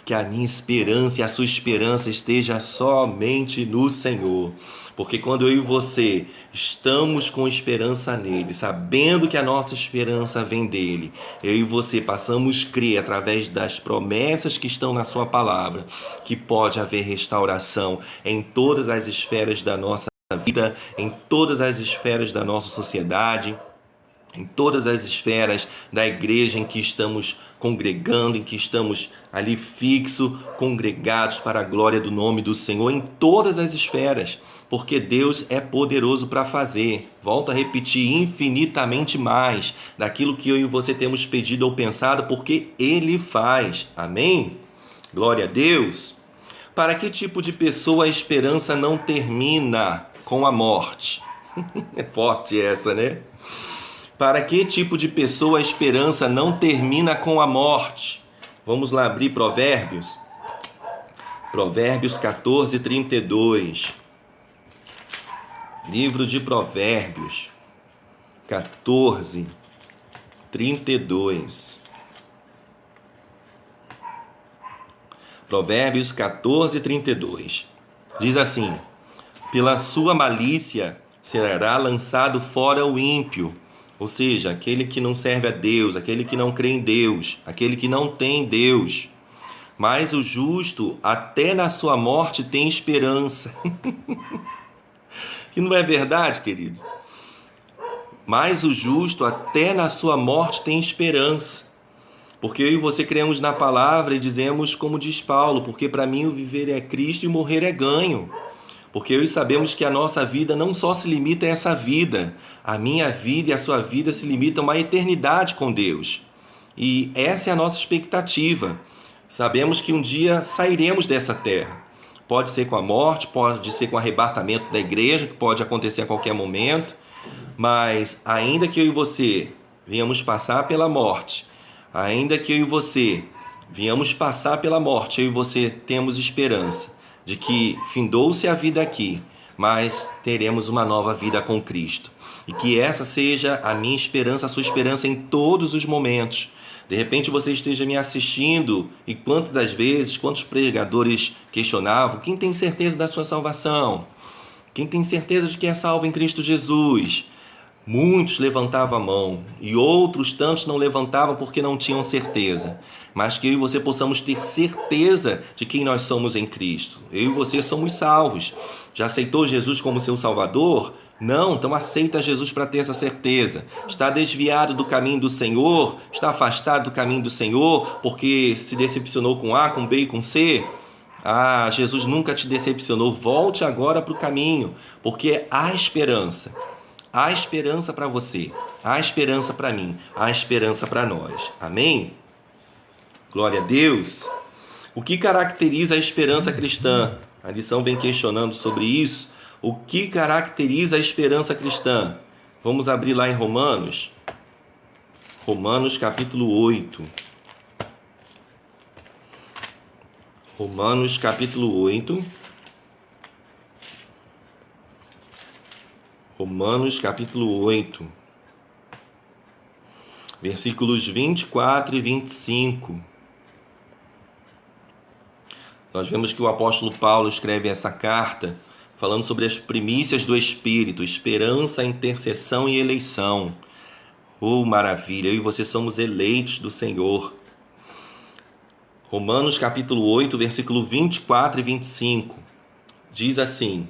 Que a minha esperança e a sua esperança esteja somente no Senhor. Porque quando eu e você estamos com esperança nele, sabendo que a nossa esperança vem dele, eu e você passamos a crer através das promessas que estão na sua palavra, que pode haver restauração em todas as esferas da nossa vida, em todas as esferas da nossa sociedade, em todas as esferas da igreja em que estamos congregando, em que estamos ali fixo, congregados para a glória do nome do Senhor, em todas as esferas, porque Deus é poderoso para fazer, volto a repetir, infinitamente mais daquilo que eu e você temos pedido ou pensado, porque Ele faz, amém? Glória a Deus. Para que tipo de pessoa a esperança não termina com a morte? É forte essa, né? Para que tipo de pessoa a esperança não termina com a morte? Vamos lá abrir Provérbios. Provérbios 14, 32. Livro de Provérbios 14, 32. Provérbios 14, 32. Diz assim: pela sua malícia será lançado fora o ímpio. Ou seja, aquele que não serve a Deus, aquele que não crê em Deus, aquele que não tem Deus. Mas o justo, até na sua morte, tem esperança. Que não é verdade, querido? Mas o justo, até na sua morte, tem esperança. Porque eu e você cremos na palavra e dizemos como diz Paulo, porque para mim o viver é Cristo e o morrer é ganho. Porque eu sabemos que a nossa vida não só se limita a essa vida, a minha vida e a sua vida se limitam a uma eternidade com Deus. E essa é a nossa expectativa. Sabemos que um dia sairemos dessa terra. Pode ser com a morte, pode ser com o arrebatamento da igreja, que pode acontecer a qualquer momento, mas ainda que eu e você venhamos passar pela morte, ainda que eu e você venhamos passar pela morte, eu e você temos esperança de que findou-se a vida aqui, mas teremos uma nova vida com Cristo. E que essa seja a minha esperança, a sua esperança em todos os momentos. De repente você esteja me assistindo e quantas das vezes, quantos pregadores questionavam: quem tem certeza da sua salvação? Quem tem certeza de que é salvo em Cristo Jesus? Muitos levantavam a mão e outros tantos não levantavam porque não tinham certeza. Mas que eu e você possamos ter certeza de quem nós somos em Cristo. Eu e você somos salvos. Já aceitou Jesus como seu Salvador? Não, então aceita Jesus para ter essa certeza. Está desviado do caminho do Senhor? Está afastado do caminho do Senhor porque se decepcionou com A, com B e com C? Ah, Jesus nunca te decepcionou. Volte agora para o caminho, porque há esperança. Há esperança para você, há esperança para mim, há esperança para nós. Amém? Glória a Deus. O que caracteriza a esperança cristã? A lição vem questionando sobre isso. O que caracteriza a esperança cristã? Vamos abrir lá em Romanos. Romanos capítulo 8. Romanos capítulo 8. Romanos capítulo 8. Versículos 24 e 25. Nós vemos que o apóstolo Paulo escreve essa carta falando sobre as primícias do Espírito, esperança, intercessão e eleição. Oh, maravilha! Eu e você somos eleitos do Senhor. Romanos capítulo 8, versículo 24 e 25. Diz assim: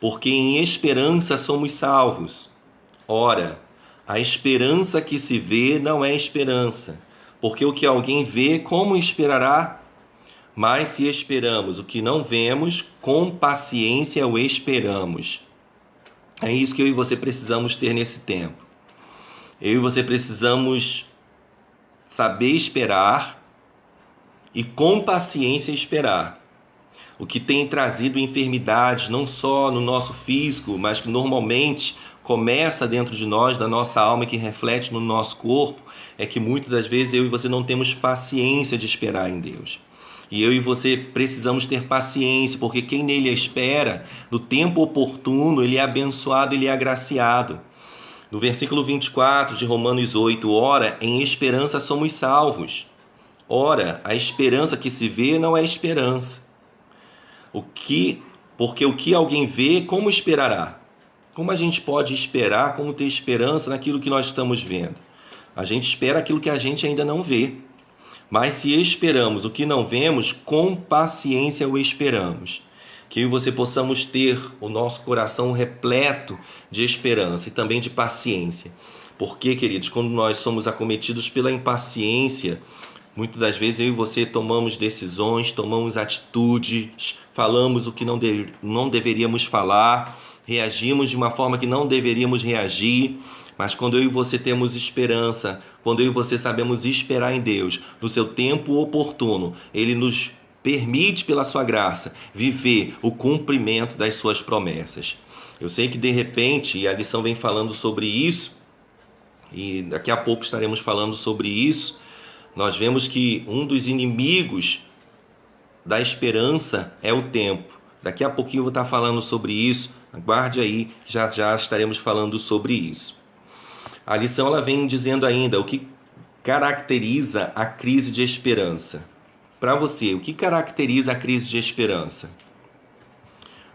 porque em esperança somos salvos. Ora, a esperança que se vê não é esperança, porque o que alguém vê, como esperará? Mas se esperamos o que não vemos, com paciência o esperamos. É isso que eu e você precisamos ter nesse tempo. Eu e você precisamos saber esperar e com paciência esperar. O que tem trazido enfermidades, não só no nosso físico, mas que normalmente começa dentro de nós, da nossa alma, que reflete no nosso corpo, é que muitas das vezes eu e você não temos paciência de esperar em Deus. E eu e você precisamos ter paciência, porque quem nele espera, no tempo oportuno, ele é abençoado, ele é agraciado. No versículo 24 de Romanos 8, ora, em esperança somos salvos. Ora, a esperança que se vê não é esperança. Porque o que alguém vê, como esperará? Como a gente pode esperar, como ter esperança naquilo que nós estamos vendo? A gente espera aquilo que a gente ainda não vê. Mas se esperamos o que não vemos, com paciência o esperamos. Que eu e você possamos ter o nosso coração repleto de esperança e também de paciência. Porque, queridos, quando nós somos acometidos pela impaciência, muitas das vezes eu e você tomamos decisões, tomamos atitudes, falamos o que não deveríamos falar, reagimos de uma forma que não deveríamos reagir. Mas quando eu e você temos esperança, quando eu e você sabemos esperar em Deus, no seu tempo oportuno, Ele nos permite, pela sua graça, viver o cumprimento das suas promessas. Eu sei que de repente, e a lição vem falando sobre isso, e daqui a pouco estaremos falando sobre isso, nós vemos que um dos inimigos da esperança é o tempo. Daqui a pouquinho eu vou estar falando sobre isso, aguarde aí, já estaremos falando sobre isso. A lição ela vem dizendo ainda o que caracteriza a crise de esperança. Para você, o que caracteriza a crise de esperança?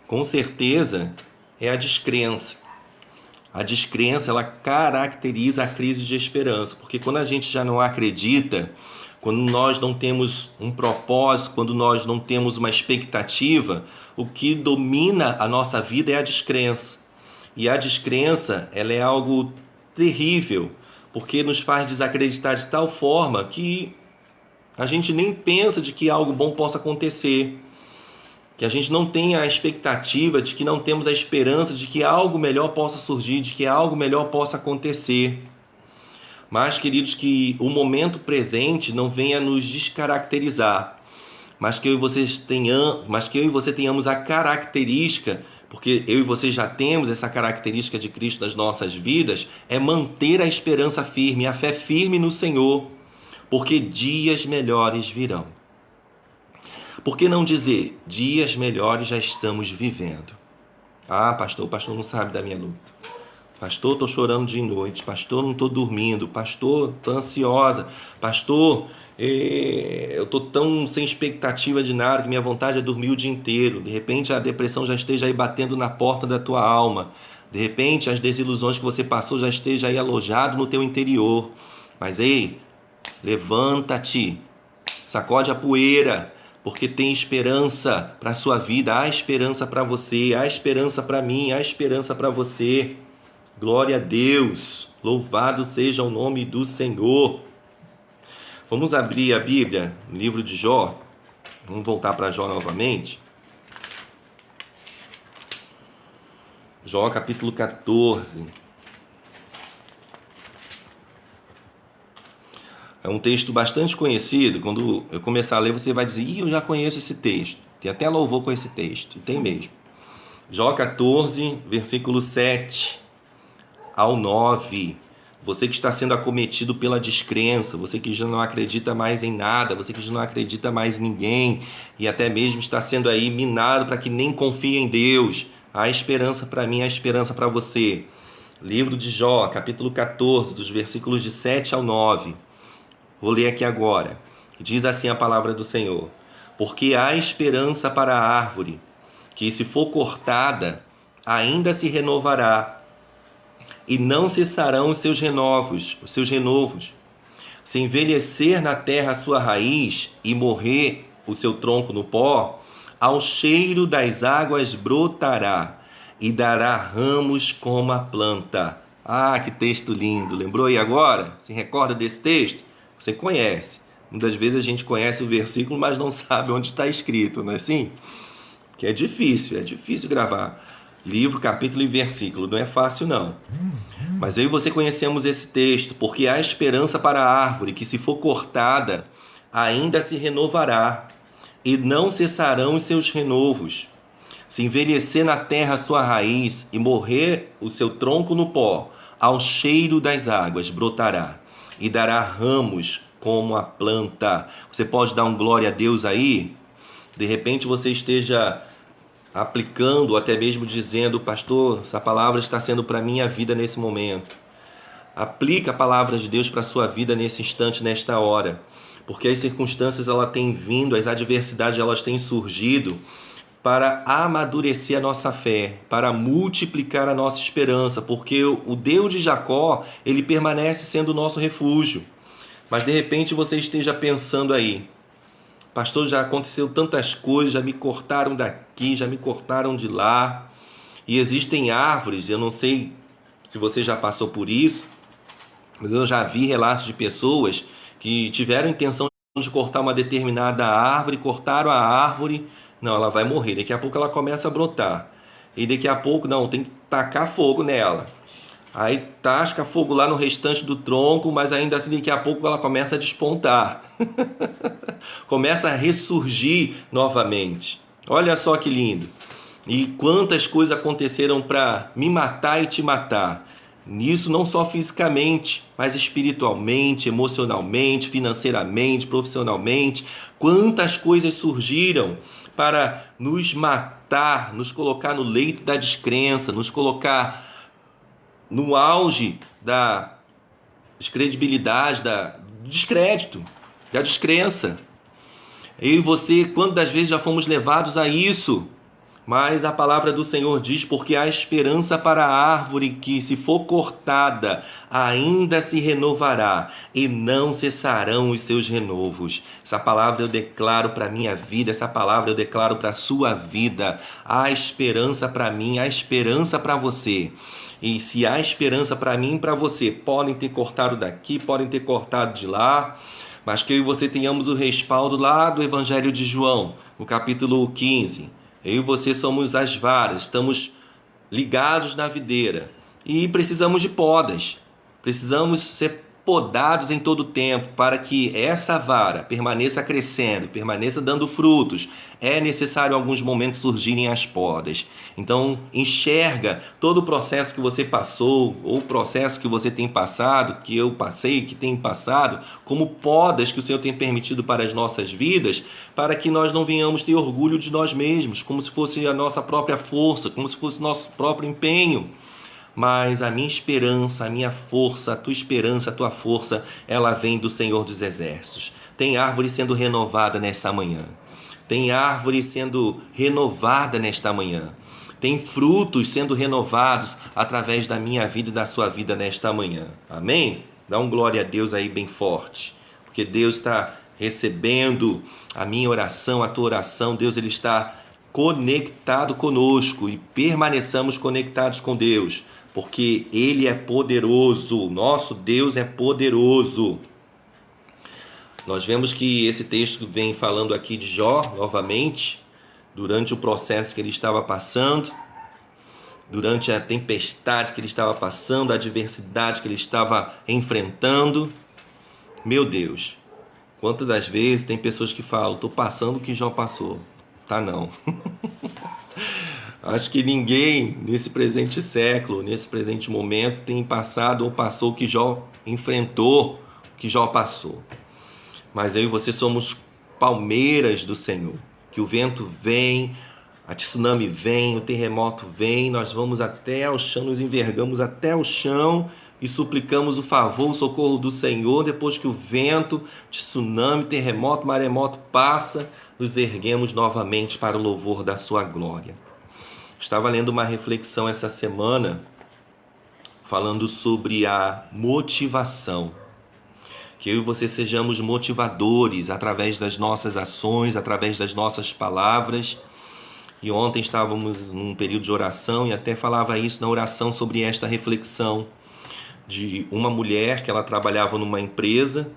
Com certeza é a descrença. A descrença ela caracteriza a crise de esperança, porque quando a gente já não acredita, quando nós não temos um propósito, quando nós não temos uma expectativa, o que domina a nossa vida é a descrença. E a descrença ela é algo terrível, porque nos faz desacreditar de tal forma que a gente nem pensa de que algo bom possa acontecer, que a gente não tem a expectativa, de que não temos a esperança de que algo melhor possa surgir, de que algo melhor possa acontecer. Mas, queridos, que o momento presente não venha nos descaracterizar, mas que eu e você tenhamos a característica, porque eu e você já temos essa característica de Cristo nas nossas vidas, é manter a esperança firme, a fé firme no Senhor, porque dias melhores virão. Por que não dizer, dias melhores já estamos vivendo? Ah, pastor, o pastor não sabe da minha luta. Pastor, estou chorando de noite. Pastor, não estou dormindo. Pastor, estou ansiosa. Pastor, eu estou tão sem expectativa de nada que minha vontade é dormir o dia inteiro. De repente a depressão já esteja aí batendo na porta da tua alma. De repente, as desilusões que você passou já esteja aí alojado no teu interior. Mas ei, levanta-te, sacode a poeira, porque tem esperança para a sua vida, há esperança para você, há esperança para mim, há esperança para você. Glória a Deus, louvado seja o nome do Senhor. Vamos abrir a Bíblia, no livro de Jó. Vamos voltar para Jó novamente. Jó capítulo 14. É um texto bastante conhecido. Quando eu começar a ler, você vai dizer: eu já conheço esse texto. Tem até louvor com esse texto. Tem mesmo. Jó 14, versículo 7 ao 9. Você que está sendo acometido pela descrença, você que já não acredita mais em nada, você que já não acredita mais em ninguém, e até mesmo está sendo aí minado para que nem confie em Deus. Há esperança para mim, há esperança para você. Livro de Jó, capítulo 14, dos versículos de 7 ao 9. Vou ler aqui agora. Diz assim a palavra do Senhor: porque há esperança para a árvore, que se for cortada, ainda se renovará, e não cessarão os seus renovos. Se envelhecer na terra a sua raiz, e morrer o seu tronco no pó, ao cheiro das águas brotará, e dará ramos como a planta. Ah, que texto lindo! Lembrou aí agora? Se recorda desse texto? Você conhece. Muitas vezes a gente conhece o versículo, mas não sabe onde está escrito, não é assim? Que é difícil gravar livro, capítulo e versículo. Não é fácil, não. Mas eu e você conhecemos esse texto, porque há esperança para a árvore, que se for cortada, ainda se renovará, e não cessarão os seus renovos. Se envelhecer na terra a sua raiz, e morrer o seu tronco no pó, ao cheiro das águas brotará, e dará ramos como a planta. Você pode dar um glória a Deus aí? De repente você esteja aplicando, ou até mesmo dizendo: pastor, essa palavra está sendo para a minha vida nesse momento. Aplica a palavra de Deus para a sua vida nesse instante, nesta hora. Porque as circunstâncias elas têm vindo, as adversidades elas têm surgido para amadurecer a nossa fé, para multiplicar a nossa esperança, porque o Deus de Jacó, ele permanece sendo o nosso refúgio. Mas de repente você esteja pensando aí: pastor, já aconteceu tantas coisas, já me cortaram daqui, já me cortaram de lá, e existem árvores, eu não sei se você já passou por isso, mas eu já vi relatos de pessoas que tiveram a intenção de cortar uma determinada árvore, cortaram a árvore. Não, ela vai morrer, daqui a pouco ela começa a brotar, e daqui a pouco, não, tem que tacar fogo nela. Aí tasca fogo lá no restante do tronco, mas ainda assim daqui a pouco ela começa a despontar. Começa a ressurgir novamente. Olha só que lindo. E quantas coisas aconteceram para me matar e te matar. Nisso não só fisicamente, mas espiritualmente, emocionalmente, financeiramente, profissionalmente. Quantas coisas surgiram para nos matar, nos colocar no leito da descrença, nos colocar no auge da descredibilidade, do descrédito, da descrença. Eu e você, quantas vezes já fomos levados a isso? Mas a palavra do Senhor diz: porque há esperança para a árvore que, se for cortada, ainda se renovará, e não cessarão os seus renovos. Essa palavra eu declaro para a minha vida, essa palavra eu declaro para a sua vida. Há esperança para mim, há esperança para você. E se há esperança para mim e para você, podem ter cortado daqui, podem ter cortado de lá, mas que eu e você tenhamos o respaldo lá do Evangelho de João, no capítulo 15. Eu e você somos as varas, estamos ligados na videira e precisamos de podas. Precisamos ser podados em todo o tempo para que essa vara permaneça crescendo, permaneça dando frutos. É necessário em alguns momentos surgirem as podas. Então enxerga todo o processo que você passou, ou o processo que você tem passado, que eu passei, que tem passado, como podas que o Senhor tem permitido para as nossas vidas, para que nós não venhamos ter orgulho de nós mesmos, como se fosse a nossa própria força, como se fosse o nosso próprio empenho. Mas a minha esperança, a minha força, a tua esperança, a tua força, ela vem do Senhor dos Exércitos. Tem árvore sendo renovada nesta manhã. Tem árvore sendo renovada nesta manhã. tem frutos sendo renovados através da minha vida e da sua vida nesta manhã. Amém? Dá um glória a Deus aí bem forte, porque Deus está recebendo a minha oração, a tua oração. Deus, ele está conectado conosco, e permaneçamos conectados com Deus, porque Ele é poderoso. Nosso Deus é poderoso. Nós vemos que esse texto vem falando aqui de Jó, novamente, durante o processo que ele estava passando, durante a tempestade que ele estava passando, a adversidade que ele estava enfrentando. Meu Deus, quantas das vezes tem pessoas que falam, estou passando o que Jó passou. Tá não. Acho que ninguém nesse presente século, nesse presente momento, tem passado ou passou o que Jó enfrentou, o que Jó passou. Mas eu e você somos palmeiras do Senhor, que o vento vem, a tsunami vem, o terremoto vem, nós vamos até ao chão, nos envergamos até o chão e suplicamos o favor, o socorro do Senhor. Depois que o vento, tsunami, terremoto, maremoto passa, nos erguemos novamente para o louvor da sua glória. Estava lendo uma reflexão essa semana falando sobre a motivação. Que eu e você sejamos motivadores através das nossas ações, através das nossas palavras. E ontem estávamos num período de oração e até falava isso na oração, sobre esta reflexão de uma mulher que ela trabalhava numa empresa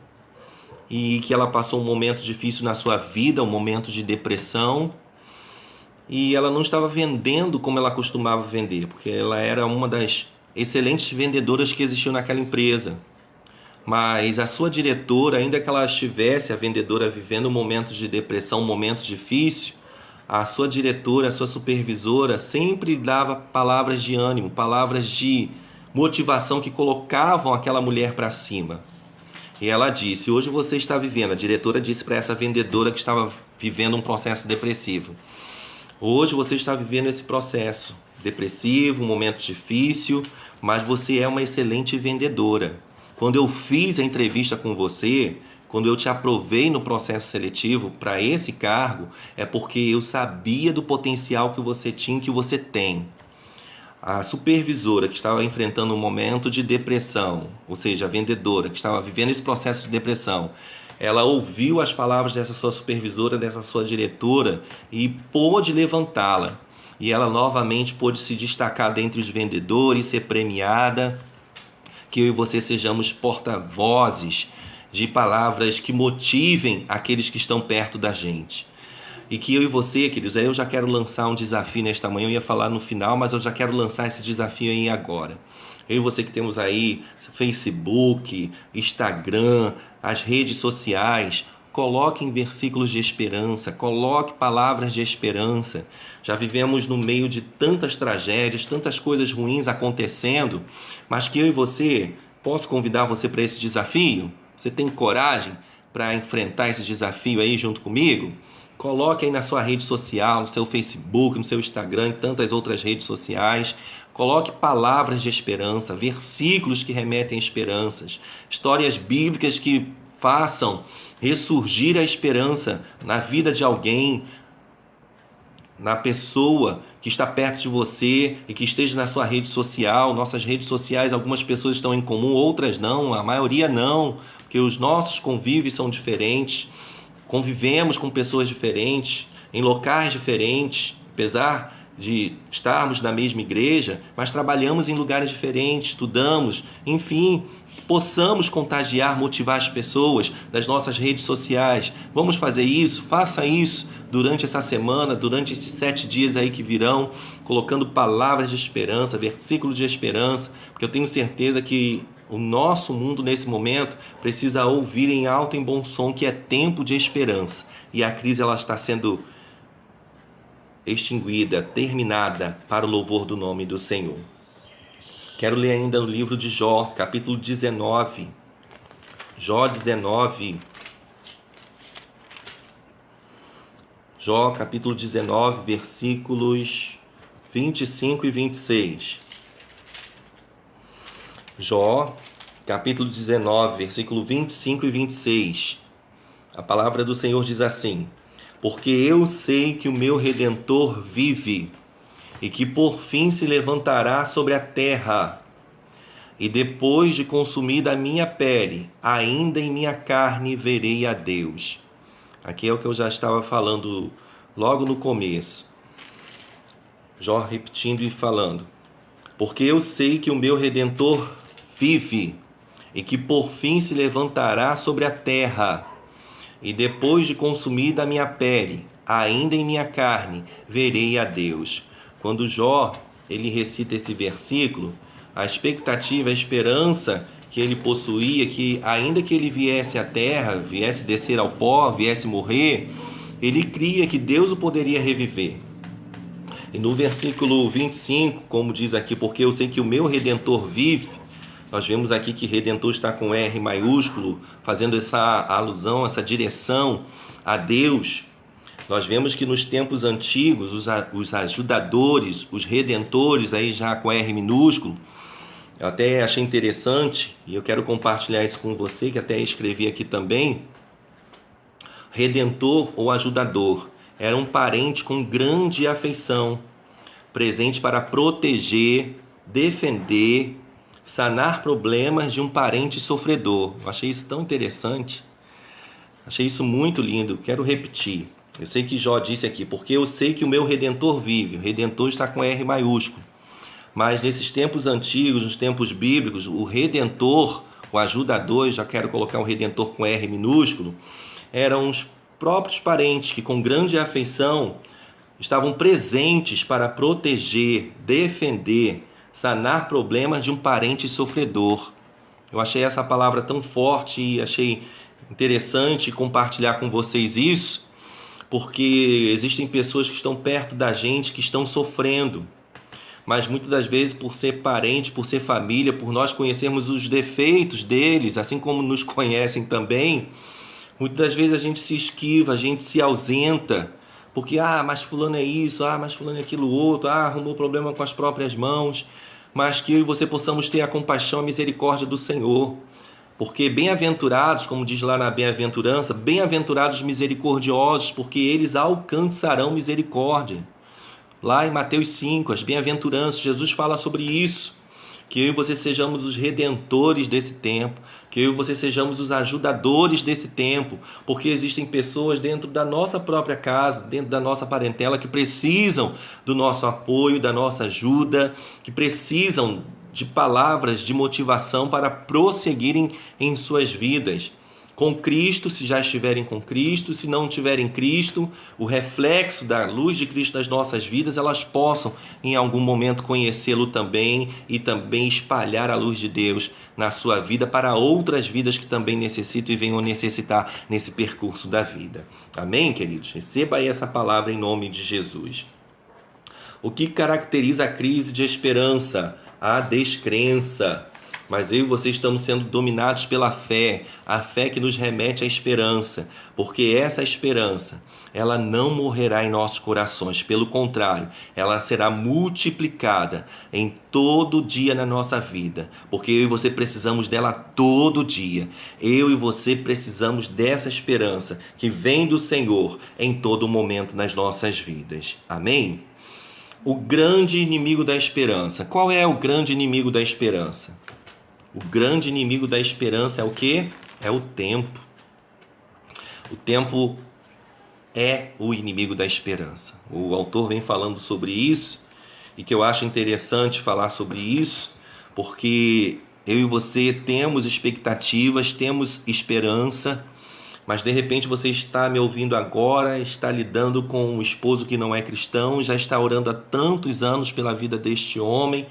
e que ela passou um momento difícil na sua vida, um momento de depressão, e ela não estava vendendo como ela costumava vender, porque ela era uma das excelentes vendedoras que existiu naquela empresa. Mas a sua diretora, ainda que ela estivesse, a vendedora, vivendo um momento de depressão, um momento difícil, a sua diretora, a sua supervisora sempre dava palavras de ânimo, palavras de motivação que colocavam aquela mulher para cima. E ela disse, hoje você está vivendo, a diretora disse para essa vendedora que estava vivendo um processo depressivo, hoje você está vivendo esse processo depressivo, um momento difícil, mas você é uma excelente vendedora. Quando eu fiz a entrevista com você, quando eu te aprovei no processo seletivo para esse cargo, é porque eu sabia do potencial que você tinha, que você tem. A supervisora que estava enfrentando um momento de depressão, ou seja, a vendedora que estava vivendo esse processo de depressão, ela ouviu as palavras dessa sua supervisora, dessa sua diretora, e pôde levantá-la. E ela novamente pôde se destacar dentre os vendedores, ser premiada. Que eu e você sejamos porta-vozes de palavras que motivem aqueles que estão perto da gente. E que eu e você, queridos, aí eu já quero lançar um desafio nesta manhã, eu ia falar no final, mas eu já quero lançar esse desafio aí agora. Eu e você que temos aí Facebook, Instagram, as redes sociais, coloquem versículos de esperança, coloque palavras de esperança. Já vivemos no meio de tantas tragédias, tantas coisas ruins acontecendo, mas que eu e você, posso convidar você para esse desafio? Você tem coragem para enfrentar esse desafio aí junto comigo? Coloque aí na sua rede social, no seu Facebook, no seu Instagram e tantas outras redes sociais. Coloque palavras de esperança, versículos que remetem a esperanças, histórias bíblicas que façam ressurgir a esperança na vida de alguém, na pessoa que está perto de você e que esteja na sua rede social. Nossas redes sociais, algumas pessoas estão em comum, outras não, a maioria não, porque os nossos convívios são diferentes. Convivemos com pessoas diferentes, em locais diferentes, apesar de estarmos na mesma igreja, mas trabalhamos em lugares diferentes, estudamos, enfim, possamos contagiar, motivar as pessoas das nossas redes sociais. Vamos fazer isso? Faça isso durante essa semana, durante esses 7 dias aí que virão, colocando palavras de esperança, versículos de esperança, porque eu tenho certeza que o nosso mundo nesse momento precisa ouvir em alto e bom som que é tempo de esperança. E a crise ela está sendo extinguida, terminada para o louvor do nome do Senhor. Quero ler ainda o livro de Jó, capítulo 19. Jó 19. Jó, capítulo 19, versículos 25 e 26. Jó, capítulo 19, versículo 25 e 26. A palavra do Senhor diz assim: porque eu sei que o meu Redentor vive, e que por fim se levantará sobre a terra. E depois de consumida a minha pele, ainda em minha carne verei a Deus. Aqui é o que eu já estava falando logo no começo. Jó repetindo e falando. Porque eu sei que o meu Redentor vive, e que por fim se levantará sobre a terra. E depois de consumida a minha pele, ainda em minha carne, verei a Deus. Quando Jó, ele recita esse versículo, a expectativa, a esperança que ele possuía, que ainda que ele viesse à terra, viesse descer ao pó, viesse morrer, ele cria que Deus o poderia reviver. E no versículo 25, como diz aqui, porque eu sei que o meu Redentor vive, nós vemos aqui que Redentor está com R maiúsculo, fazendo essa alusão, essa direção a Deus. Nós vemos que nos tempos antigos, os ajudadores, os redentores, aí já com R minúsculo, eu até achei interessante, e eu quero compartilhar isso com você, que até escrevi aqui também. Redentor ou ajudador era um parente com grande afeição, presente para proteger, defender, sanar problemas de um parente sofredor. Eu achei isso tão interessante, achei isso muito lindo, quero repetir. Eu sei que Jó disse aqui, porque eu sei que o meu Redentor vive. O Redentor está com R maiúsculo. Mas nesses tempos antigos, nos tempos bíblicos, o Redentor, o ajudador, já quero colocar um Redentor com R minúsculo, eram os próprios parentes que com grande afeição estavam presentes para proteger, defender, sanar problemas de um parente sofredor. Eu achei essa palavra tão forte e achei interessante compartilhar com vocês isso, porque existem pessoas que estão perto da gente que estão sofrendo, mas muitas das vezes, por ser parente, por ser família, por nós conhecermos os defeitos deles, assim como nos conhecem também, muitas das vezes a gente se esquiva, a gente se ausenta, porque, mas fulano é isso, mas fulano é aquilo outro, arrumou problema com as próprias mãos, mas que eu e você possamos ter a compaixão, a misericórdia do Senhor, porque bem-aventurados, como diz lá na bem-aventurança, bem-aventurados misericordiosos, porque eles alcançarão misericórdia. Lá em Mateus 5, as bem-aventuranças, Jesus fala sobre isso, que eu e você sejamos os redentores desse tempo, que eu e você sejamos os ajudadores desse tempo, porque existem pessoas dentro da nossa própria casa, dentro da nossa parentela, que precisam do nosso apoio, da nossa ajuda, que precisam de palavras de motivação para prosseguirem em suas vidas. Com Cristo, se já estiverem com Cristo, se não tiverem Cristo, o reflexo da luz de Cristo nas nossas vidas, elas possam em algum momento conhecê-lo também e também espalhar a luz de Deus na sua vida para outras vidas que também necessitam e venham necessitar nesse percurso da vida. Amém, queridos? Receba aí essa palavra em nome de Jesus. O que caracteriza a crise de esperança? A descrença. Mas eu e você estamos sendo dominados pela fé, a fé que nos remete à esperança, porque essa esperança, ela não morrerá em nossos corações, pelo contrário, ela será multiplicada em todo dia na nossa vida, porque eu e você precisamos dela todo dia. Eu e você precisamos dessa esperança que vem do Senhor em todo momento nas nossas vidas. Amém? O grande inimigo da esperança. Qual é o grande inimigo da esperança? O grande inimigo da esperança é o quê? É o tempo. O tempo é o inimigo da esperança. O autor vem falando sobre isso e que eu acho interessante falar sobre isso, porque eu e você temos expectativas, temos esperança, mas de repente você está me ouvindo agora, está lidando com um esposo que não é cristão, já está orando há tantos anos pela vida deste homem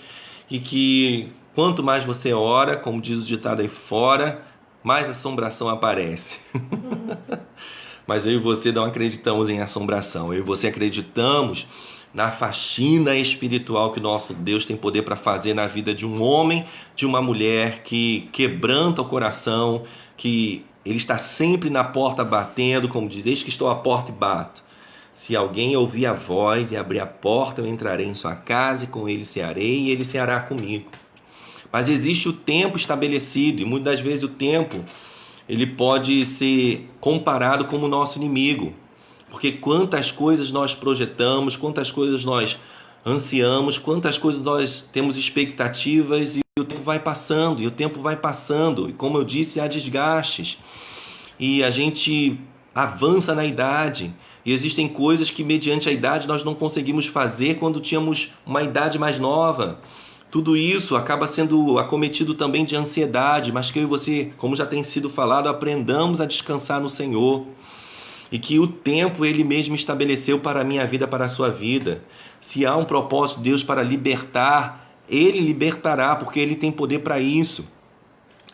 e que quanto mais você ora, como diz o ditado aí fora, mais assombração aparece. Mas eu e você não acreditamos em assombração. Eu e você acreditamos na faxina espiritual que nosso Deus tem poder para fazer na vida de um homem, de uma mulher que quebranta o coração, que ele está sempre na porta batendo, como diz, eis que estou à porta e bato. Se alguém ouvir a voz e abrir a porta, eu entrarei em sua casa e com ele cearei e ele ceará comigo. Mas existe o tempo estabelecido e muitas das vezes o tempo ele pode ser comparado como o nosso inimigo. Porque quantas coisas nós projetamos, quantas coisas nós ansiamos, quantas coisas nós temos expectativas e o tempo vai passando, e como eu disse, há desgastes, e a gente avança na idade, e existem coisas que mediante a idade nós não conseguimos fazer quando tínhamos uma idade mais nova. Tudo isso acaba sendo acometido também de ansiedade, mas que eu e você, como já tem sido falado, aprendamos a descansar no Senhor. E que o tempo Ele mesmo estabeleceu para a minha vida, para a sua vida. Se há um propósito de Deus para libertar, Ele libertará, porque Ele tem poder para isso.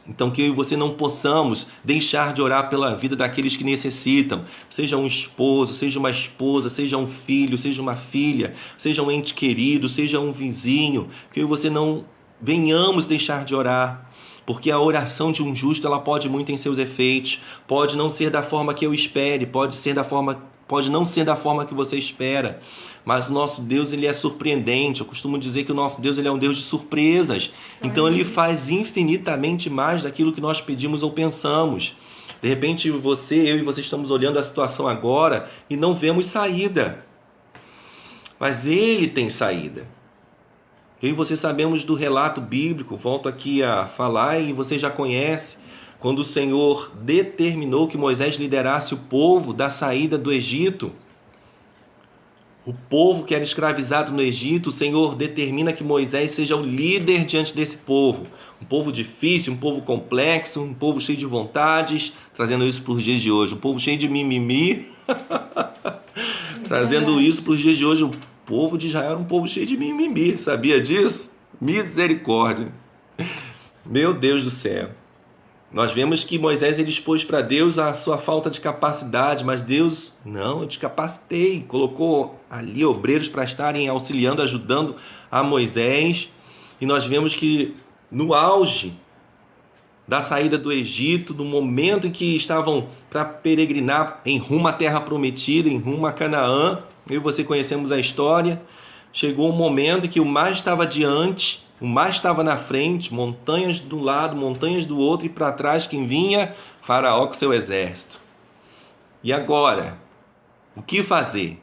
Então que eu e você não possamos deixar de orar pela vida daqueles que necessitam. Seja um esposo, seja uma esposa, seja um filho, seja uma filha, seja um ente querido, seja um vizinho. Que eu e você não venhamos deixar de orar. Porque a oração de um justo, ela pode muito em seus efeitos. Pode não ser da forma que eu espere, pode não ser da forma que você espera. Mas o nosso Deus, ele é surpreendente. Eu costumo dizer que o nosso Deus, ele é um Deus de surpresas. Então ele faz infinitamente mais daquilo que nós pedimos ou pensamos. De repente eu e você estamos olhando a situação agora e não vemos saída. Mas ele tem saída. Eu e você sabemos do relato bíblico, volto aqui a falar e você já conhece, quando o Senhor determinou que Moisés liderasse o povo da saída do Egito. O povo que era escravizado no Egito, o Senhor determina que Moisés seja o líder diante desse povo. Um povo difícil, um povo complexo, um povo cheio de vontades, trazendo isso para os dias de hoje. Um povo cheio de mimimi, trazendo isso para os dias de hoje. O povo de Israel era um povo cheio de mimimi, sabia disso? Misericórdia. Meu Deus do céu. Nós vemos que Moisés ele expôs para Deus a sua falta de capacidade, mas Deus, não, eu te capacitei, colocou ali obreiros para estarem auxiliando, ajudando a Moisés. E nós vemos que no auge da saída do Egito, no momento em que estavam para peregrinar em rumo à terra prometida, em rumo a Canaã, eu e você conhecemos a história, chegou um momento em que o mar estava adiante, o mar estava na frente, montanhas de um lado, montanhas do outro, e para trás quem vinha? Faraó com seu exército. E agora? O que fazer?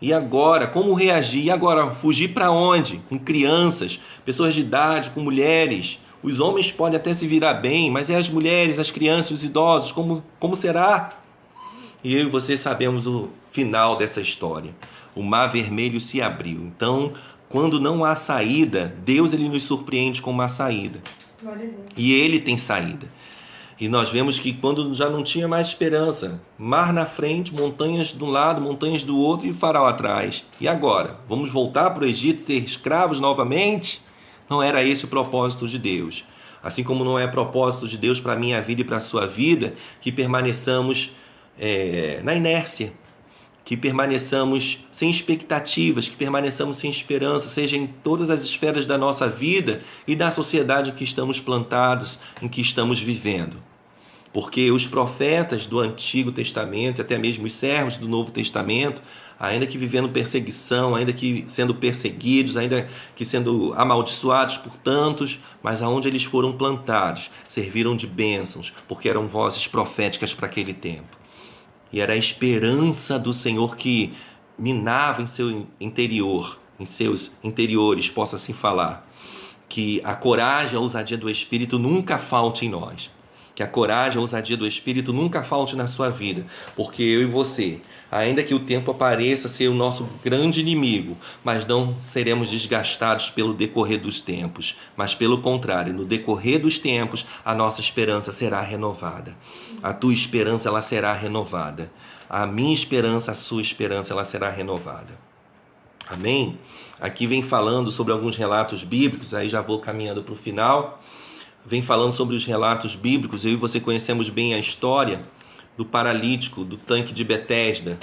E agora? Como reagir? E agora? Fugir para onde? Com crianças, pessoas de idade, com mulheres. Os homens podem até se virar bem, mas é as mulheres, as crianças, os idosos, como será? E eu e você sabemos o final dessa história. O Mar Vermelho se abriu. Então, quando não há saída, Deus ele nos surpreende com uma saída. E Ele tem saída. E nós vemos que quando já não tinha mais esperança, mar na frente, montanhas de um lado, montanhas do outro e Faraó atrás. E agora? Vamos voltar para o Egito, ter escravos novamente? Não era esse o propósito de Deus. Assim como não é propósito de Deus para a minha vida e para a sua vida, que permaneçamos na inércia, que permaneçamos sem expectativas, que permaneçamos sem esperança, seja em todas as esferas da nossa vida e da sociedade em que estamos plantados, em que estamos vivendo. Porque os profetas do Antigo Testamento, até mesmo os servos do Novo Testamento, ainda que vivendo perseguição, ainda que sendo perseguidos, ainda que sendo amaldiçoados por tantos, mas aonde eles foram plantados, serviram de bênçãos, porque eram vozes proféticas para aquele tempo. E era a esperança do Senhor que minava em seu interior, em seus interiores, posso assim falar. Que a coragem e a ousadia do Espírito nunca falte em nós. Que a coragem e a ousadia do Espírito nunca falte na sua vida. Porque eu e você, ainda que o tempo apareça ser o nosso grande inimigo, mas não seremos desgastados pelo decorrer dos tempos. Mas pelo contrário, no decorrer dos tempos, a nossa esperança será renovada. A tua esperança, ela será renovada. A minha esperança, a sua esperança, ela será renovada. Amém? Aqui vem falando sobre alguns relatos bíblicos, aí já vou caminhando para o final. Vem falando sobre os relatos bíblicos, eu e você conhecemos bem a história do paralítico, do tanque de Betesda.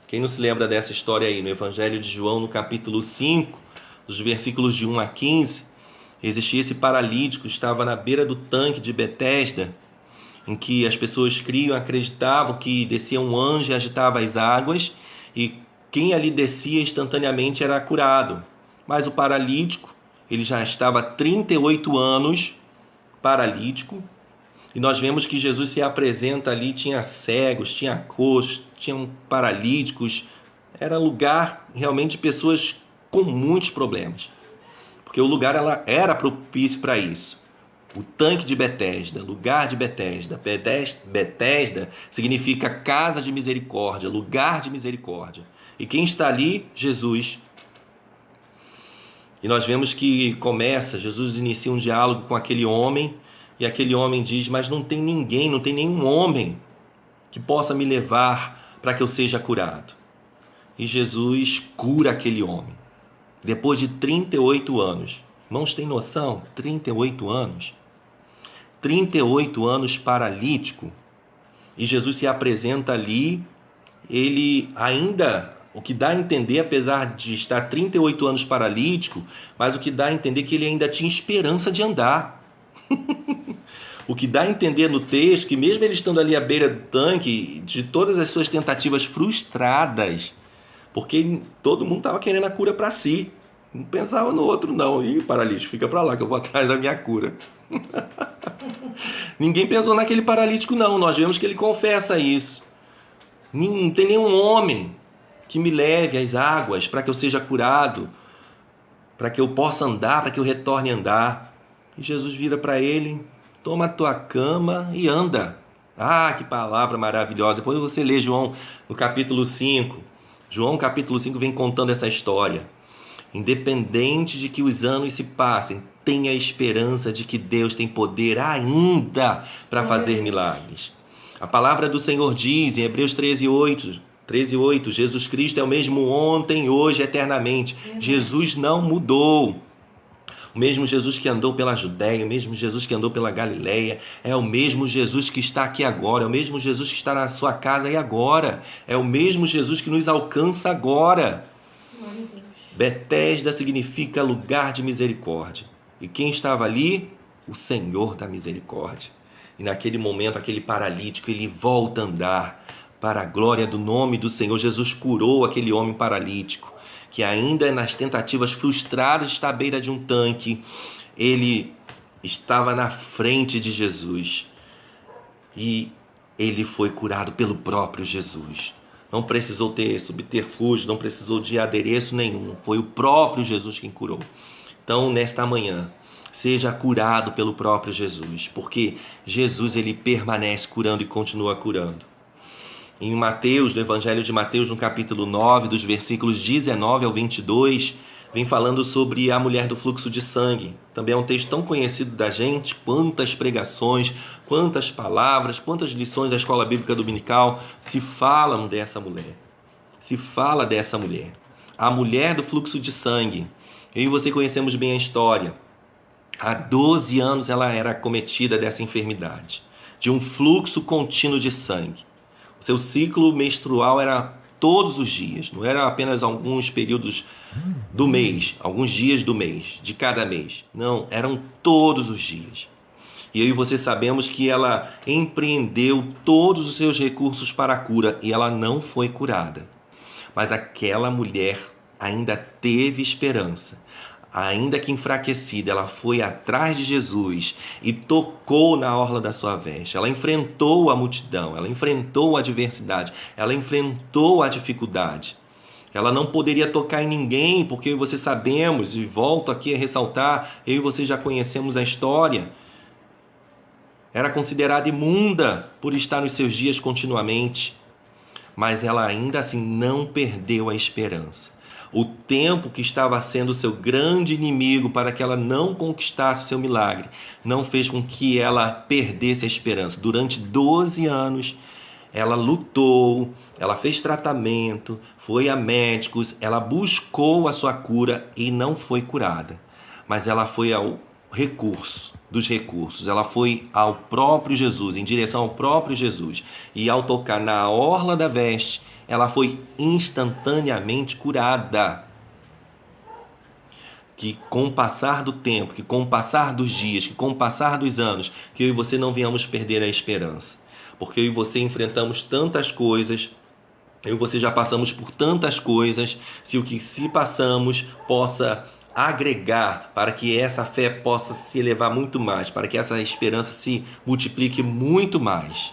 Quem não se lembra dessa história aí? No Evangelho de João, no capítulo 5, dos versículos de 1 a 15, existia esse paralítico, estava na beira do tanque de Betesda, em que as pessoas criam, acreditavam que descia um anjo e agitava as águas, e quem ali descia instantaneamente era curado. Mas o paralítico, ele já estava há 38 anos paralítico, e nós vemos que Jesus se apresenta ali, tinha cegos, tinha coxos, tinham paralíticos, era lugar realmente de pessoas com muitos problemas, porque o lugar ela era propício para isso. O tanque de Betesda, lugar de Betesda. Betesda significa casa de misericórdia, lugar de misericórdia. E quem está ali? Jesus. E nós vemos que Jesus inicia um diálogo com aquele homem, e aquele homem diz: mas não tem ninguém, não tem nenhum homem que possa me levar para que eu seja curado. E Jesus cura aquele homem, depois de 38 anos. Irmãos, tem noção? 38 anos. 38 anos paralítico, e Jesus se apresenta ali, ele ainda, o que dá a entender, apesar de estar 38 anos paralítico, mas o que dá a entender que ele ainda tinha esperança de andar. O que dá a entender no texto, que mesmo ele estando ali à beira do tanque, de todas as suas tentativas frustradas, porque todo mundo estava querendo a cura para si, não pensava no outro não. E paralítico, fica para lá que eu vou atrás da minha cura. Ninguém pensou naquele paralítico não. Nós vemos que ele confessa isso. Não tem nenhum homem que me leve às águas para que eu seja curado, para que eu possa andar, para que eu retorne a andar. E Jesus vira para ele: toma a tua cama e anda. Ah, que palavra maravilhosa. Depois você lê João no capítulo 5. João capítulo 5 vem contando essa história. Independente de que os anos se passem, tenha a esperança de que Deus tem poder ainda para fazer milagres. A palavra do Senhor diz em Hebreus 13:8, Jesus Cristo é o mesmo ontem, hoje, eternamente. Jesus não mudou. O mesmo Jesus que andou pela Judéia, o mesmo Jesus que andou pela Galileia, é o mesmo Jesus que está aqui agora, é o mesmo Jesus que está na sua casa e agora, é o mesmo Jesus que nos alcança agora. Betesda significa lugar de misericórdia. E quem estava ali? O Senhor da misericórdia. E naquele momento, aquele paralítico, ele volta a andar para a glória do nome do Senhor. Jesus curou aquele homem paralítico, que ainda nas tentativas frustradas está à beira de um tanque. Ele estava na frente de Jesus. E ele foi curado pelo próprio Jesus. Não precisou ter subterfúgio, não precisou de adereço nenhum. Foi o próprio Jesus quem curou. Então, nesta manhã, seja curado pelo próprio Jesus, porque Jesus ele permanece curando e continua curando. Em Mateus, no Evangelho de Mateus, no capítulo 9, dos versículos 19 ao 22, vem falando sobre a mulher do fluxo de sangue. Também é um texto tão conhecido da gente, quantas pregações, quantas palavras, quantas lições da escola bíblica dominical se falam dessa mulher. Se fala dessa mulher. A mulher do fluxo de sangue. Eu e você conhecemos bem a história. Há 12 anos ela era acometida dessa enfermidade, de um fluxo contínuo de sangue. O seu ciclo menstrual era todos os dias, não era apenas alguns períodos do mês, alguns dias do mês, de cada mês. Não, eram todos os dias. E eu e você sabemos que ela empreendeu todos os seus recursos para a cura e ela não foi curada. Mas aquela mulher ainda teve esperança. Ainda que enfraquecida, ela foi atrás de Jesus e tocou na orla da sua veste. Ela enfrentou a multidão, ela enfrentou a adversidade, ela enfrentou a dificuldade. Ela não poderia tocar em ninguém, porque eu e você sabemos, e volto aqui a ressaltar, eu e você já conhecemos a história. Era considerada imunda por estar nos seus dias continuamente, mas ela ainda assim não perdeu a esperança. O tempo que estava sendo seu grande inimigo para que ela não conquistasse o seu milagre, não fez com que ela perdesse a esperança. Durante 12 anos, ela lutou, ela fez tratamento, foi a médicos, ela buscou a sua cura e não foi curada. Mas ela foi ao recurso dos recursos, ela foi ao próprio Jesus, em direção ao próprio Jesus. E ao tocar na orla da veste, ela foi instantaneamente curada. Que com o passar do tempo, que com o passar dos dias, que com o passar dos anos, que eu e você não venhamos perder a esperança. Porque eu e você enfrentamos tantas coisas, eu e você já passamos por tantas coisas, se o que se passamos possa agregar para que essa fé possa se elevar muito mais, para que essa esperança se multiplique muito mais.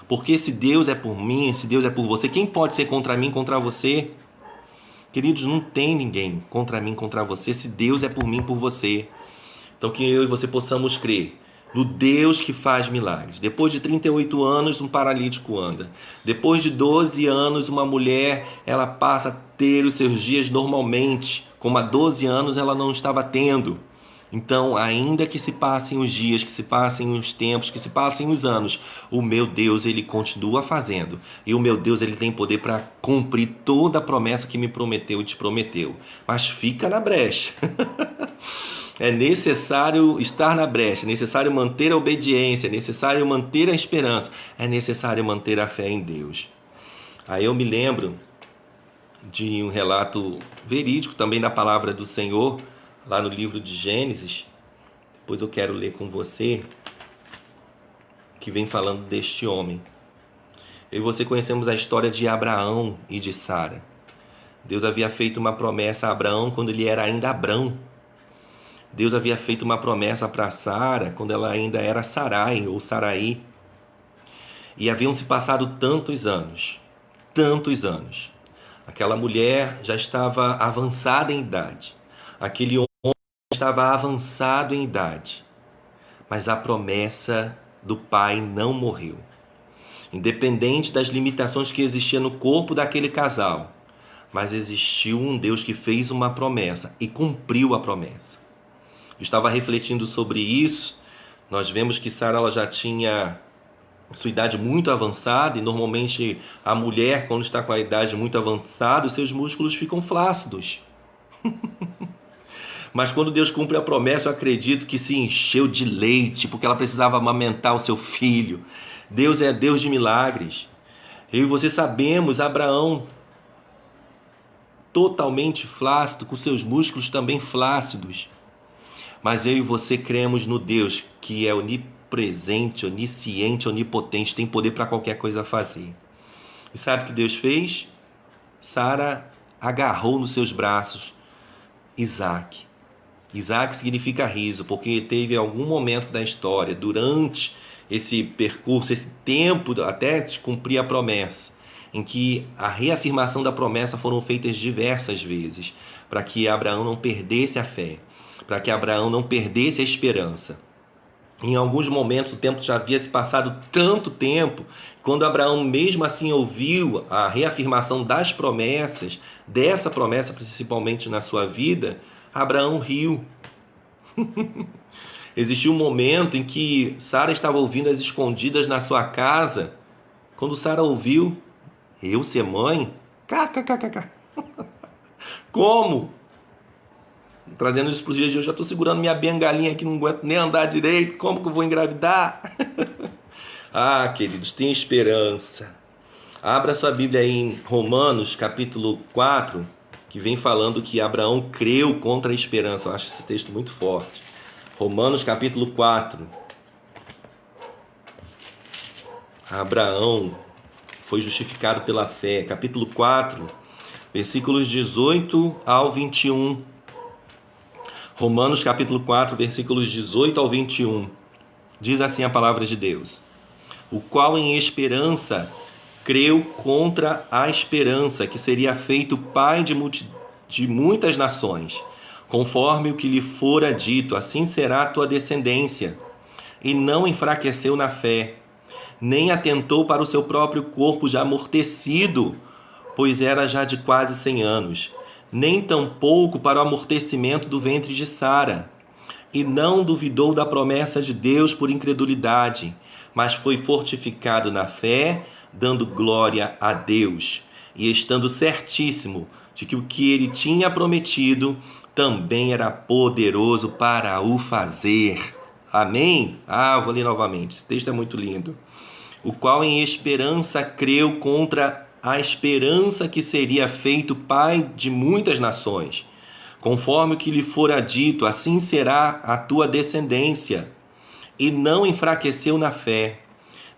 Porque se Deus é por mim, se Deus é por você, quem pode ser contra mim, contra você? Queridos, não tem ninguém contra mim, contra você, se Deus é por mim, por você. Então que eu e você possamos crer no Deus que faz milagres. Depois de 38 anos, um paralítico anda. Depois de 12 anos, uma mulher, ela passa a ter os seus dias normalmente, como há 12 anos ela não estava tendo. Então, ainda que se passem os dias, que se passem os tempos, que se passem os anos, o meu Deus, ele continua fazendo. E o meu Deus, ele tem poder para cumprir toda a promessa que me prometeu e te prometeu. Mas fica na brecha. É necessário estar na brecha, é necessário manter a obediência, é necessário manter a esperança, é necessário manter a fé em Deus. Aí eu me lembro de um relato verídico também da palavra do Senhor, lá no livro de Gênesis. Depois eu quero ler com você, que vem falando deste homem. Eu e você conhecemos a história de Abraão e de Sara. Deus havia feito uma promessa a Abraão quando ele era ainda Abrão. Deus havia feito uma promessa para Sara quando ela ainda era Sarai ou Saraí. E haviam se passado tantos anos. Aquela mulher já estava avançada em idade. Aquele homem estava avançado em idade. Mas a promessa do pai não morreu. Independente das limitações que existiam no corpo daquele casal, mas existiu um Deus que fez uma promessa e cumpriu a promessa. Eu estava refletindo sobre isso. Nós vemos que Sara ela já tinha sua idade muito avançada, e normalmente a mulher, quando está com a idade muito avançada, os seus músculos ficam flácidos. Mas quando Deus cumpre a promessa, eu acredito que se encheu de leite, porque ela precisava amamentar o seu filho. Deus é Deus de milagres. Eu e você sabemos, Abraão, totalmente flácido, com seus músculos também flácidos. Mas eu e você cremos no Deus que é onipresente, onisciente, onipotente, tem poder para qualquer coisa fazer. E sabe o que Deus fez? Sara agarrou nos seus braços Isaac. Isaac significa riso, porque teve algum momento da história, durante esse percurso, esse tempo até de cumprir a promessa, em que a reafirmação da promessa foram feitas diversas vezes, para que Abraão não perdesse a fé, para que Abraão não perdesse a esperança. Em alguns momentos o tempo já havia se passado tanto tempo, quando Abraão mesmo assim ouviu a reafirmação das promessas, dessa promessa principalmente na sua vida, Abraão riu. Existiu um momento em que Sara estava ouvindo as escondidas na sua casa. Quando Sara ouviu, eu ser mãe? KKKK. Como? Trazendo isso para os dias de hoje, já estou segurando minha bengalinha aqui, não aguento nem andar direito, como que eu vou engravidar? Ah, queridos, tem esperança. Abra sua Bíblia aí em Romanos, capítulo 4, que vem falando que Abraão creu contra a esperança. Eu acho esse texto muito forte. Romanos, capítulo 4. Abraão foi justificado pela fé. Capítulo 4, versículos 18 ao 21. Romanos capítulo 4, versículos 18 ao 21, diz assim a palavra de Deus: o qual em esperança creu contra a esperança, que seria feito pai de muitas nações, conforme o que lhe fora dito, assim será a tua descendência. E não enfraqueceu na fé, nem atentou para o seu próprio corpo já amortecido, pois era já de quase 100 anos, nem tampouco para o amortecimento do ventre de Sara. E não duvidou da promessa de Deus por incredulidade, mas foi fortificado na fé, dando glória a Deus, e estando certíssimo de que o que ele tinha prometido também era poderoso para o fazer. Amém? Vou ler novamente, esse texto é muito lindo. O qual em esperança creu contra a esperança, que seria feito pai de muitas nações. Conforme o que lhe fora dito, assim será a tua descendência. E não enfraqueceu na fé,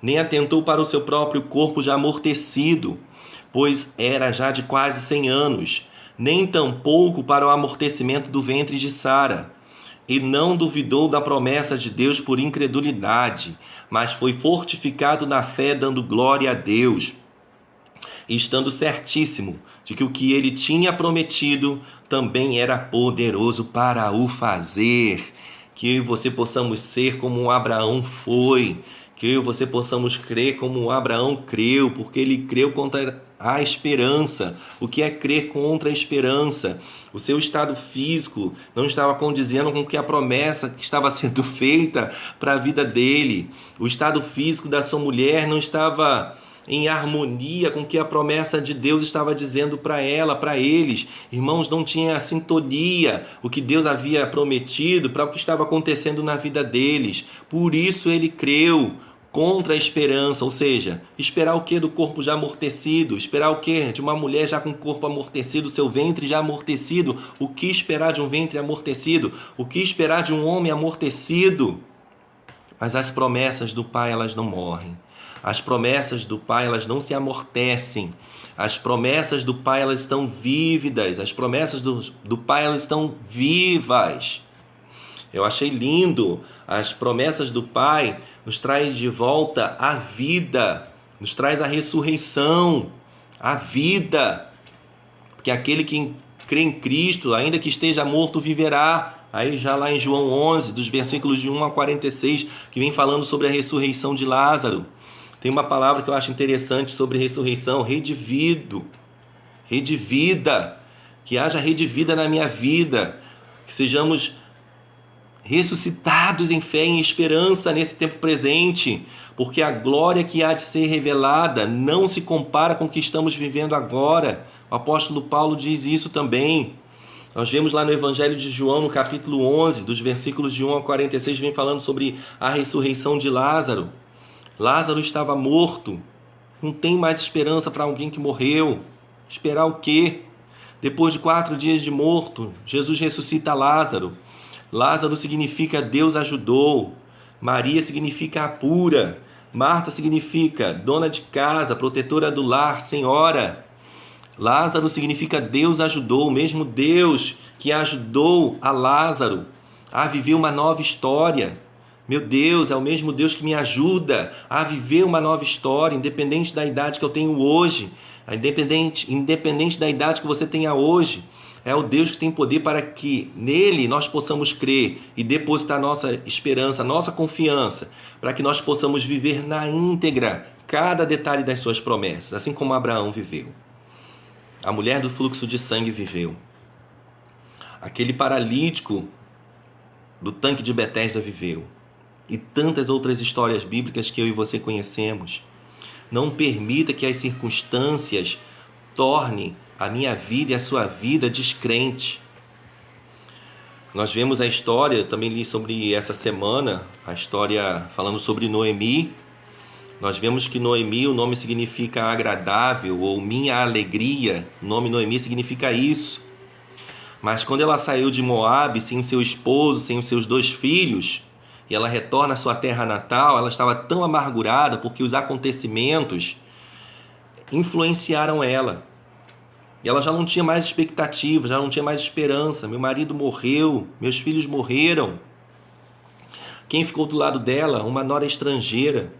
nem atentou para o seu próprio corpo já amortecido, pois era já de quase 100 anos, nem tampouco para o amortecimento do ventre de Sara. E não duvidou da promessa de Deus por incredulidade, mas foi fortificado na fé, dando glória a Deus, e estando certíssimo de que o que ele tinha prometido também era poderoso para o fazer. Que eu e você possamos ser como Abraão foi, que eu e você possamos crer como Abraão creu, porque ele creu contra a esperança. O que é crer contra a esperança? O seu estado físico não estava condizendo com que a promessa que estava sendo feita para a vida dele. O estado físico da sua mulher não estava em harmonia com o que a promessa de Deus estava dizendo para ela, para eles. Irmãos, não tinha sintonia o que Deus havia prometido para o que estava acontecendo na vida deles. Por isso ele creu contra a esperança, ou seja, esperar o que do corpo já amortecido? Esperar o que de uma mulher já com o corpo amortecido, seu ventre já amortecido? O que esperar de um ventre amortecido? O que esperar de um homem amortecido? Mas as promessas do Pai, elas não morrem. As promessas do Pai, elas não se amortecem. As promessas do Pai, elas estão vívidas. As promessas do Pai, elas estão vivas. Eu achei lindo. As promessas do Pai nos traz de volta a vida, nos traz a ressurreição, a vida. Porque aquele que crê em Cristo, ainda que esteja morto, viverá. Aí já lá em João 11, dos versículos de 1 a 46, que vem falando sobre a ressurreição de Lázaro. Tem uma palavra que eu acho interessante sobre ressurreição: redivido, redivida. Que haja redivida na minha vida, que sejamos ressuscitados em fé e em esperança nesse tempo presente, porque a glória que há de ser revelada não se compara com o que estamos vivendo agora. O apóstolo Paulo diz isso também. Nós vemos lá no Evangelho de João, no capítulo 11, dos versículos de 1 a 46, vem falando sobre a ressurreição de Lázaro. Lázaro estava morto. Não tem mais esperança para alguém que morreu. Esperar o quê? Depois de 4 dias de morto, Jesus ressuscita Lázaro. Lázaro significa Deus ajudou. Maria significa a pura. Marta significa dona de casa, protetora do lar, senhora. Lázaro significa Deus ajudou, o mesmo Deus que ajudou a Lázaro a viver uma nova história. Meu Deus, é o mesmo Deus que me ajuda a viver uma nova história, independente da idade que eu tenho hoje, independente da idade que você tenha hoje. É o Deus que tem poder para que nele nós possamos crer e depositar nossa esperança, nossa confiança, para que nós possamos viver na íntegra cada detalhe das suas promessas, assim como Abraão viveu. A mulher do fluxo de sangue viveu. Aquele paralítico do tanque de Betesda viveu. E tantas outras histórias bíblicas que eu e você conhecemos. Não permita que as circunstâncias tornem a minha vida e a sua vida descrente. Nós vemos a história, eu também li sobre essa semana, a história falando sobre Noemi. Nós vemos que Noemi, o nome significa agradável ou minha alegria. O nome Noemi significa isso. Mas quando ela saiu de Moabe, sem o seu esposo, sem os seus 2 filhos, e ela retorna à sua terra natal, ela estava tão amargurada porque os acontecimentos influenciaram ela. E ela já não tinha mais expectativa, já não tinha mais esperança. Meu marido morreu, meus filhos morreram. Quem ficou do lado dela? Uma nora estrangeira,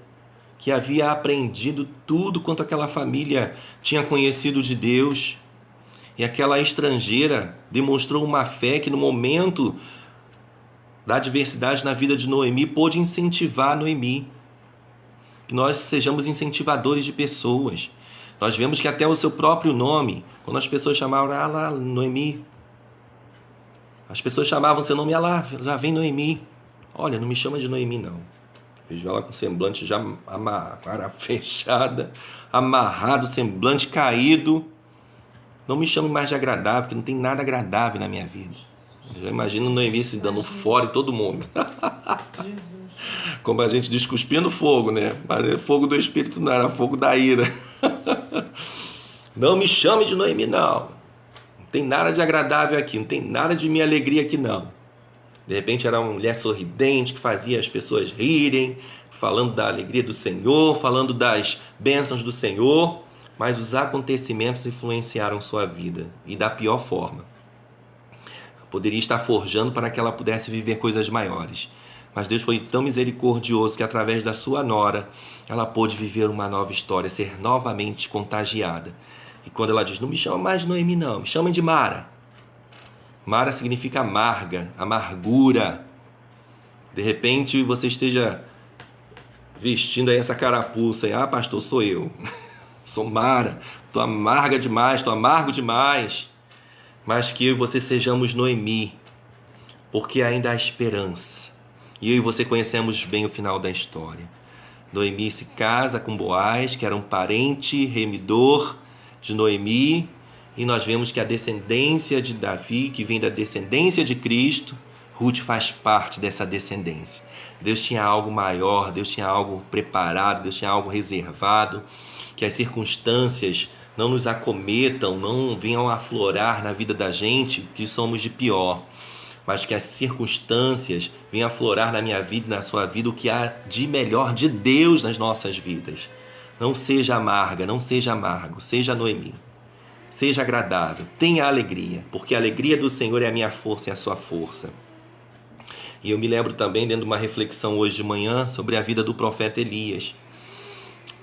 que havia aprendido tudo quanto aquela família tinha conhecido de Deus. E aquela estrangeira demonstrou uma fé que no momento da adversidade na vida de Noemi pôde incentivar Noemi. Que nós sejamos incentivadores de pessoas. Nós vemos que até o seu próprio nome, quando as pessoas chamavam, lá, Noemi. As pessoas chamavam seu nome, lá, já vem Noemi. Olha, não me chama de Noemi, não. Vejo ela com semblante já cara fechada, amarrado, semblante caído. Não me chame mais de agradável, porque não tem nada agradável na minha vida. Eu já imagino Noemi se dando fora em todo mundo. Como a gente diz, cuspindo fogo, né? Mas fogo do Espírito não era fogo da ira. Não me chame de Noemi, não. Não tem nada de agradável aqui, não tem nada de minha alegria aqui, não. De repente era uma mulher sorridente que fazia as pessoas rirem, falando da alegria do Senhor, falando das bênçãos do Senhor, mas os acontecimentos influenciaram sua vida, e da pior forma. Poderia estar forjando para que ela pudesse viver coisas maiores, Mas Deus foi tão misericordioso que através da sua nora, ela pôde viver uma nova história, ser novamente contagiada. E quando ela diz, não me chama mais de Noemi não, me chamem de Mara. Mara significa amarga, amargura. De repente você esteja vestindo aí essa carapuça, e, pastor, sou eu. Sou Mara, tô amarga demais, tô amargo demais. Mas que eu e você sejamos Noemi, porque ainda há esperança. E eu e você conhecemos bem o final da história. Noemi se casa com Boaz, que era um parente remidor de Noemi, e nós vemos que a descendência de Davi, que vem da descendência de Cristo, Ruth faz parte dessa descendência. Deus tinha algo maior, Deus tinha algo preparado, Deus tinha algo reservado, que as circunstâncias não nos acometam, não venham aflorar na vida da gente que somos de pior, mas que as circunstâncias venham aflorar na minha vida e na sua vida o que há de melhor de Deus nas nossas vidas. Não seja amarga, não seja amargo, seja Noemi. Seja agradável, tenha alegria, porque a alegria do Senhor é a minha força e a sua força. E eu me lembro também, dentro de uma reflexão hoje de manhã, sobre a vida do profeta Elias.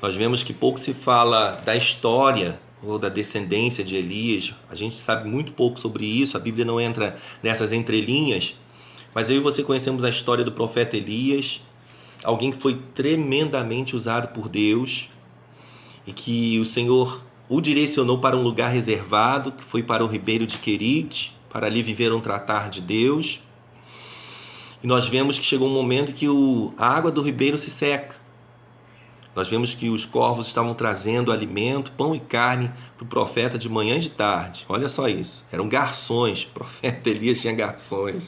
Nós vemos que pouco se fala da história ou da descendência de Elias. A gente sabe muito pouco sobre isso, a Bíblia não entra nessas entrelinhas. Mas eu e você conhecemos a história do profeta Elias, alguém que foi tremendamente usado por Deus e que o Senhor o direcionou para um lugar reservado, que foi para o ribeiro de Querite, para ali viver um tratar de Deus. E nós vemos que chegou um momento que a água do ribeiro se seca. Nós vemos que os corvos estavam trazendo alimento, pão e carne para o profeta de manhã e de tarde. Olha só isso, eram garçons, o profeta Elias tinha garçons,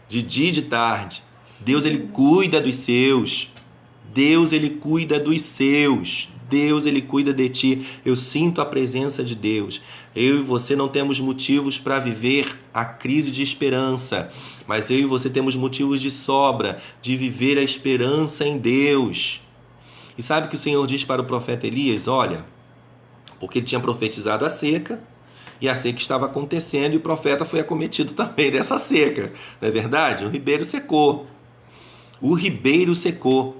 de dia e de tarde. Deus, ele cuida dos seus. Deus, ele cuida dos seus. Deus, ele cuida de ti. Eu sinto a presença de Deus. Eu e você não temos motivos para viver a crise de esperança, mas eu e você temos motivos de sobra de viver a esperança em Deus. E sabe o que o Senhor diz para o profeta Elias? Olha, porque ele tinha profetizado a seca, e a seca estava acontecendo, e o profeta foi acometido também dessa seca. Não é verdade? O ribeiro secou. O ribeiro secou.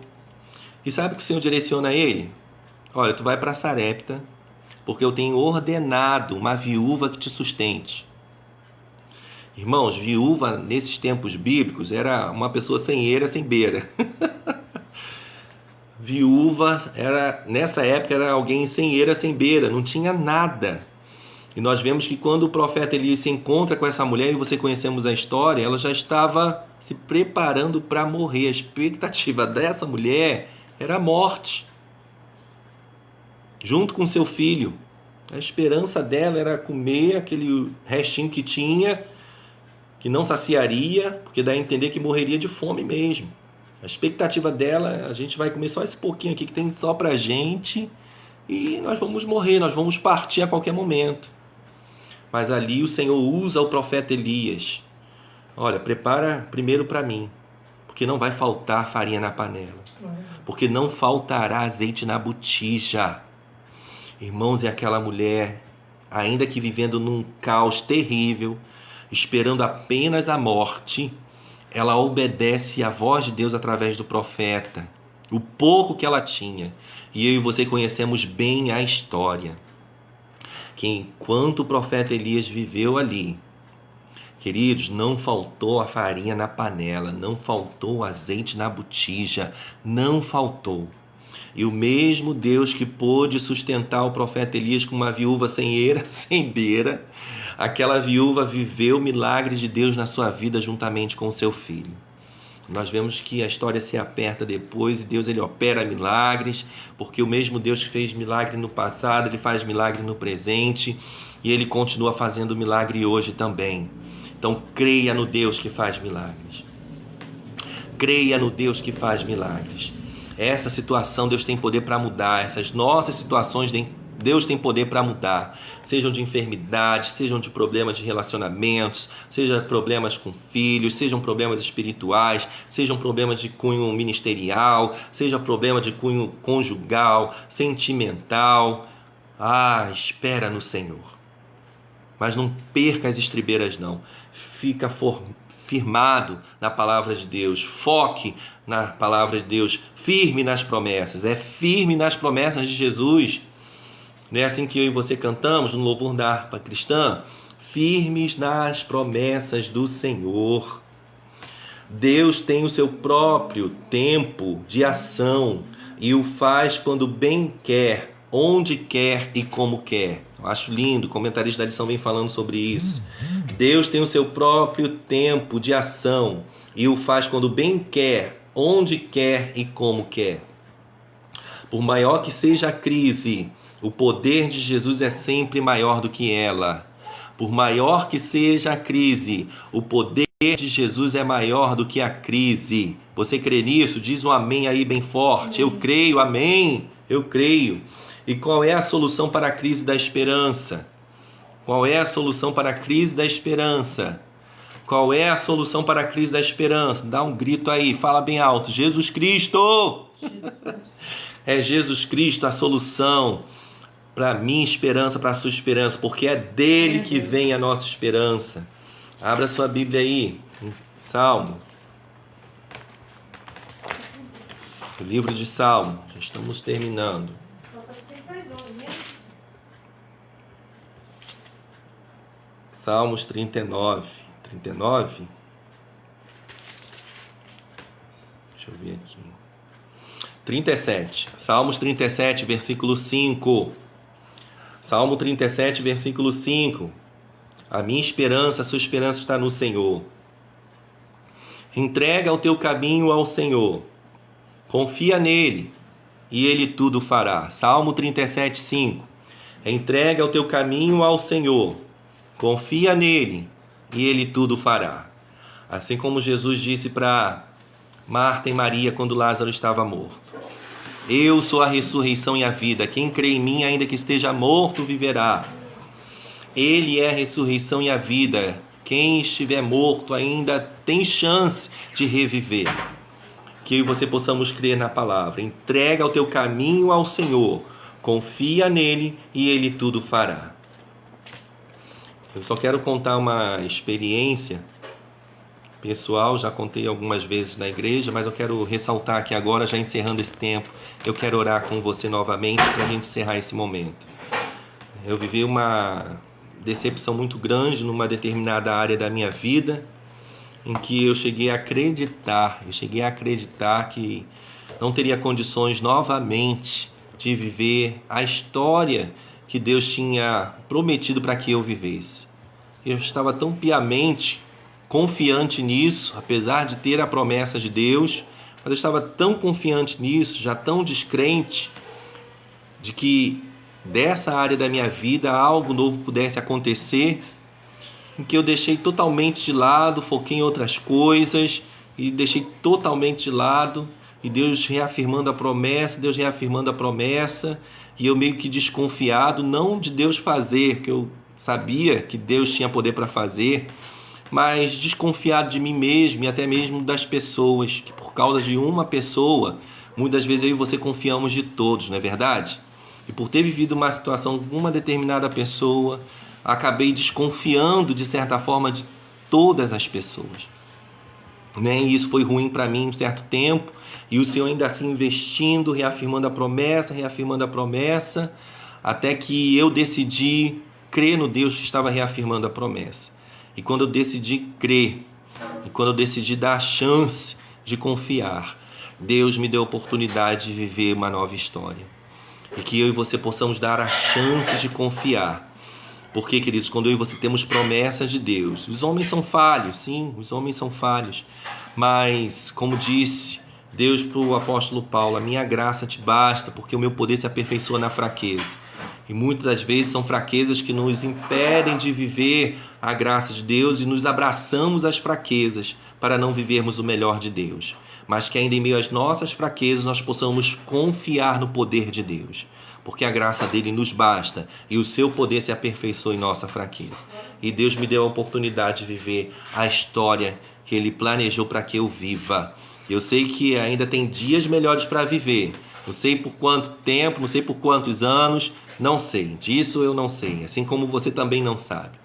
E sabe o que o Senhor direciona a ele? Olha, tu vai para Sarepta, porque eu tenho ordenado uma viúva que te sustente. Irmãos, viúva nesses tempos bíblicos era uma pessoa sem eira, sem beira. Viúva nessa época era alguém sem eira, sem beira, não tinha nada. E nós vemos que quando o profeta Elias se encontra com essa mulher, e você conhecemos a história, ela já estava se preparando para morrer. A expectativa dessa mulher era a morte, junto com seu filho. A esperança dela era comer aquele restinho que tinha, que não saciaria, porque dá a entender que morreria de fome mesmo. A expectativa dela, a gente vai comer só esse pouquinho aqui que tem só pra gente, e nós vamos morrer, nós vamos partir a qualquer momento. Mas ali o Senhor usa o profeta Elias. Olha, prepara primeiro para mim, porque não vai faltar farinha na panela, porque não faltará azeite na botija. Irmãos, e aquela mulher, ainda que vivendo num caos terrível, esperando apenas a morte, ela obedece à voz de Deus através do profeta, o pouco que ela tinha. E eu e você conhecemos bem a história, que enquanto o profeta Elias viveu ali, queridos, não faltou a farinha na panela, não faltou o azeite na botija, não faltou. E o mesmo Deus que pôde sustentar o profeta Elias com uma viúva sem eira, sem beira, aquela viúva viveu o milagre de Deus na sua vida juntamente com o seu filho. Nós vemos que a história se aperta depois e Deus, ele opera milagres, porque o mesmo Deus que fez milagre no passado, ele faz milagre no presente e ele continua fazendo milagre hoje também. Então creia no Deus que faz milagres. Creia no Deus que faz milagres. Essa situação Deus tem poder para mudar, essas nossas situações Deus tem poder para mudar, sejam de enfermidades, sejam de problemas de relacionamentos, sejam problemas com filhos, sejam problemas espirituais, sejam problemas de cunho ministerial, seja problema de cunho conjugal, sentimental. Espera no Senhor. Mas não perca as estribeiras não, firmado na palavra de Deus. Foque na palavra de Deus, firme nas promessas. É firme nas promessas de Jesus. Não é assim que eu e você cantamos no louvor da harpa cristã? Firmes nas promessas do Senhor. Deus tem o seu próprio tempo de ação e o faz quando bem quer, onde quer e como quer. Eu acho lindo, o comentarista da lição vem falando sobre isso. Deus tem o seu próprio tempo de ação e o faz quando bem quer, onde quer e como quer. Por maior que seja a crise, o poder de Jesus é sempre maior do que ela. Por maior que seja a crise, o poder de Jesus é maior do que a crise. Você crê nisso? Diz um amém aí bem forte. Eu creio, amém. Eu creio. E qual é a solução para a crise da esperança? Qual é a solução para a crise da esperança? Qual é a solução para a crise da esperança? Dá um grito aí, fala bem alto. Jesus Cristo! É Jesus Cristo a solução para a minha esperança, para a sua esperança, porque é dele que vem a nossa esperança. Abra sua Bíblia aí, Salmo. O livro de Salmo, já estamos terminando. Salmos 39. 39? Deixa eu ver aqui. 37. Salmos 37, versículo 5. Salmo 37, versículo 5. A minha esperança, a sua esperança está no Senhor. Entrega o teu caminho ao Senhor. Confia nele e ele tudo fará. Salmo 37, 5. Entrega o teu caminho ao Senhor. Confia nele e ele tudo fará. Assim como Jesus disse para Marta e Maria quando Lázaro estava morto. Eu sou a ressurreição e a vida. Quem crê em mim, ainda que esteja morto, viverá. Ele é a ressurreição e a vida. Quem estiver morto ainda tem chance de reviver. Que eu e você possamos crer na palavra. Entrega o teu caminho ao Senhor. Confia nele e ele tudo fará. Eu só quero contar uma experiência pessoal, já contei algumas vezes na igreja, mas eu quero ressaltar aqui agora, já encerrando esse tempo, eu quero orar com você novamente para a gente encerrar esse momento. Eu vivi uma decepção muito grande numa determinada área da minha vida, em que eu cheguei a acreditar que não teria condições novamente de viver a história que Deus tinha prometido para que eu vivesse. Eu estava tão piamente confiante nisso, apesar de ter a promessa de Deus, mas eu estava tão confiante nisso, já tão descrente, de que dessa área da minha vida algo novo pudesse acontecer, em que eu deixei totalmente de lado, foquei em outras coisas e deixei totalmente de lado, e Deus reafirmando a promessa, e eu meio que desconfiado, não de Deus fazer, que eu sabia que Deus tinha poder para fazer, mas desconfiado de mim mesmo e até mesmo das pessoas, que por causa de uma pessoa, muitas vezes eu e você confiamos de todos, não é verdade? E por ter vivido uma situação com uma determinada pessoa, acabei desconfiando de certa forma de todas as pessoas. E isso foi ruim para mim um certo tempo, e o Senhor ainda assim investindo, reafirmando a promessa, até que eu decidi crer no Deus que estava reafirmando a promessa. E quando eu decidi crer, e quando eu decidi dar a chance de confiar, Deus me deu a oportunidade de viver uma nova história. E que eu e você possamos dar a chance de confiar. Porque, queridos, quando eu e você temos promessas de Deus, os homens são falhos, sim, os homens são falhos. Mas, como disse Deus para o apóstolo Paulo, a minha graça te basta, porque o meu poder se aperfeiçoa na fraqueza. E muitas das vezes são fraquezas que nos impedem de viver a graça de Deus e nos abraçamos às fraquezas para não vivermos o melhor de Deus. Mas que ainda em meio às nossas fraquezas nós possamos confiar no poder de Deus. Porque a graça dele nos basta e o seu poder se aperfeiçoa em nossa fraqueza. E Deus me deu a oportunidade de viver a história que ele planejou para que eu viva. Eu sei que ainda tem dias melhores para viver. Não sei por quanto tempo, não sei por quantos anos, não sei. Disso eu não sei, assim como você também não sabe.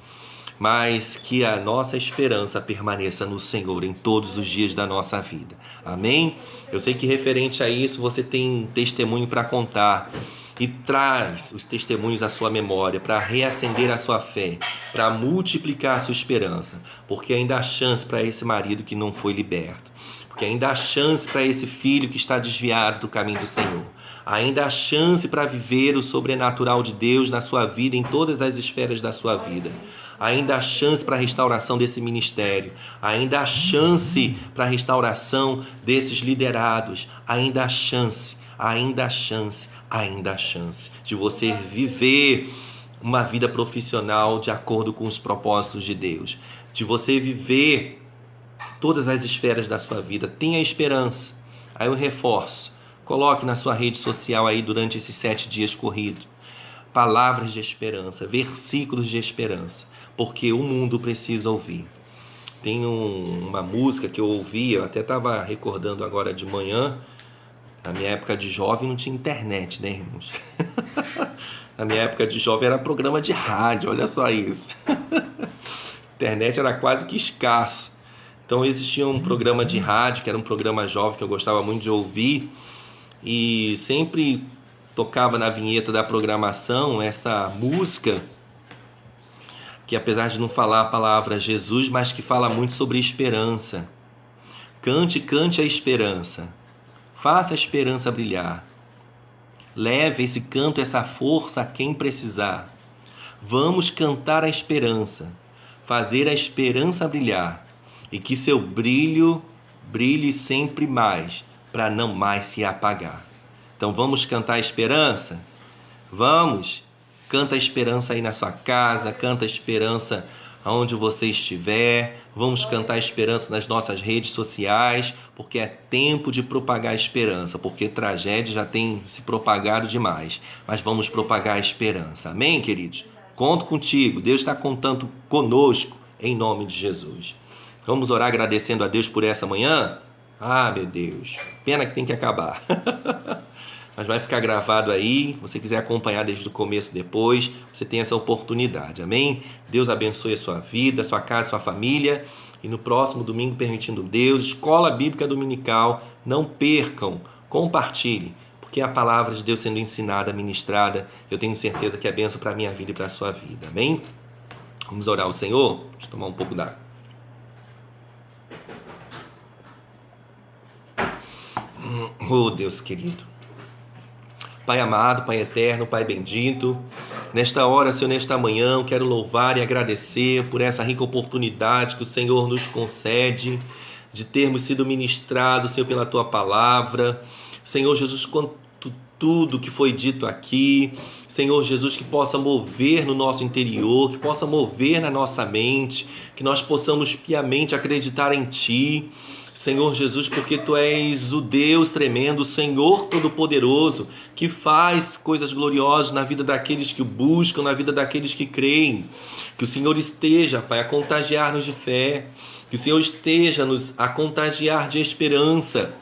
mas que a nossa esperança permaneça no Senhor em todos os dias da nossa vida. Amém? Eu sei que referente a isso você tem um testemunho para contar, e traz os testemunhos à sua memória para reacender a sua fé, para multiplicar a sua esperança, porque ainda há chance para esse marido que não foi liberto, porque ainda há chance para esse filho que está desviado do caminho do Senhor, ainda há chance para viver o sobrenatural de Deus na sua vida, em todas as esferas da sua vida. Ainda há chance para a restauração desse ministério, ainda há chance para a restauração desses liderados, ainda há chance de você viver uma vida profissional de acordo com os propósitos de Deus, de você viver todas as esferas da sua vida. Tenha esperança. Aí eu reforço, coloque na sua rede social aí durante esses 7 dias corridos palavras de esperança, versículos de esperança, porque o mundo precisa ouvir. Tem uma música que eu ouvi, eu até estava recordando agora de manhã. Na minha época de jovem não tinha internet, né, irmãos? Na minha época de jovem era programa de rádio, olha só isso. Internet era quase que escasso. Então existia um programa de rádio, que era um programa jovem que eu gostava muito de ouvir, e sempre tocava na vinheta da programação essa música, que apesar de não falar a palavra Jesus, mas que fala muito sobre esperança. Cante, cante a esperança. Faça a esperança brilhar. Leve esse canto, essa força a quem precisar. Vamos cantar a esperança, fazer a esperança brilhar, e que seu brilho brilhe sempre mais, para não mais se apagar. Então vamos cantar a esperança? Vamos! Canta a esperança aí na sua casa, canta a esperança aonde você estiver. Vamos cantar a esperança nas nossas redes sociais, porque é tempo de propagar a esperança, porque tragédia já tem se propagado demais. Mas vamos propagar a esperança. Amém, queridos? Conto contigo. Deus está contando conosco, em nome de Jesus. Vamos orar agradecendo a Deus por essa manhã? Ah, meu Deus. Pena que tem que acabar. Mas vai ficar gravado aí. Se você quiser acompanhar desde o começo depois, você tem essa oportunidade. Amém? Deus abençoe a sua vida, a sua casa, a sua família. E no próximo domingo, permitindo Deus, Escola Bíblica Dominical. Não percam, compartilhe, porque a palavra de Deus sendo ensinada, ministrada, eu tenho certeza que é bênção para a minha vida e para a sua vida. Amém? Vamos orar ao Senhor? Deixa eu tomar um pouco d'água. Oh, Deus querido. Pai amado, Pai eterno, Pai bendito, nesta hora, Senhor, nesta manhã, eu quero louvar e agradecer por essa rica oportunidade que o Senhor nos concede de termos sido ministrados, Senhor, pela Tua palavra. Senhor Jesus, quanto tudo que foi dito aqui, Senhor Jesus, que possa mover no nosso interior, que possa mover na nossa mente, que nós possamos piamente acreditar em Ti, Senhor Jesus, porque Tu és o Deus tremendo, o Senhor Todo-Poderoso, que faz coisas gloriosas na vida daqueles que o buscam, na vida daqueles que creem. Que o Senhor esteja, Pai, a contagiar-nos de fé, que o Senhor esteja-nos a contagiar de esperança,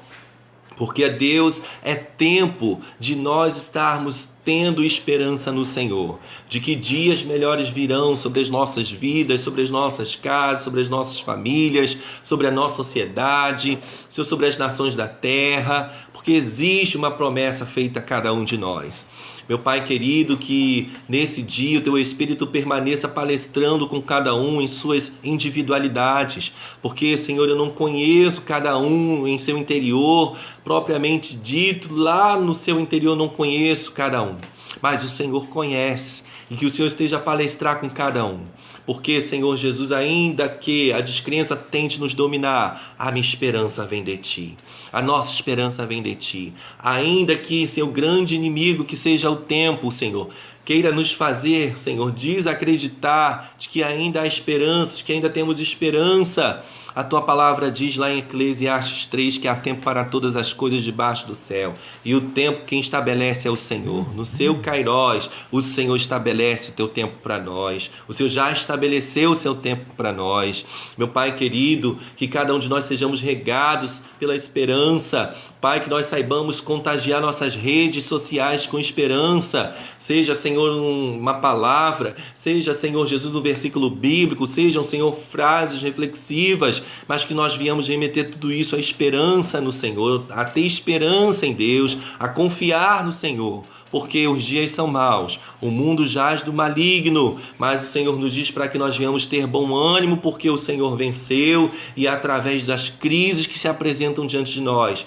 porque, Deus, é tempo de nós estarmos tendo esperança no Senhor, de que dias melhores virão sobre as nossas vidas, sobre as nossas casas, sobre as nossas famílias, sobre a nossa sociedade, sobre as nações da terra, porque existe uma promessa feita a cada um de nós. Meu Pai querido, que nesse dia o Teu Espírito permaneça palestrando com cada um em suas individualidades, porque, Senhor, eu não conheço cada um em seu interior, propriamente dito, lá no seu interior não conheço cada um, mas o Senhor conhece, e que o Senhor esteja a palestrar com cada um. Porque, Senhor Jesus, ainda que a descrença tente nos dominar, a minha esperança vem de Ti. A nossa esperança vem de Ti. Ainda que, Senhor, grande inimigo que seja o tempo, Senhor, queira nos fazer, Senhor, desacreditar de que ainda há esperança, de que ainda temos esperança. A Tua palavra diz lá em Eclesiastes 3 que há tempo para todas as coisas debaixo do céu. E o tempo quem estabelece é o Senhor. No seu Kairós, o Senhor estabelece o Teu tempo para nós. O Senhor já estabeleceu o Seu tempo para nós. Meu Pai querido, que cada um de nós sejamos regados pela esperança. Pai, que nós saibamos contagiar nossas redes sociais com esperança. Seja, Senhor, Senhor, uma palavra, seja, Senhor Jesus, um versículo bíblico, sejam, Senhor, frases reflexivas, mas que nós viemos remeter tudo isso à esperança no Senhor, a ter esperança em Deus, a confiar no Senhor. Porque os dias são maus, o mundo jaz do maligno, mas o Senhor nos diz para que nós venhamos ter bom ânimo, porque o Senhor venceu, e através das crises que se apresentam diante de nós,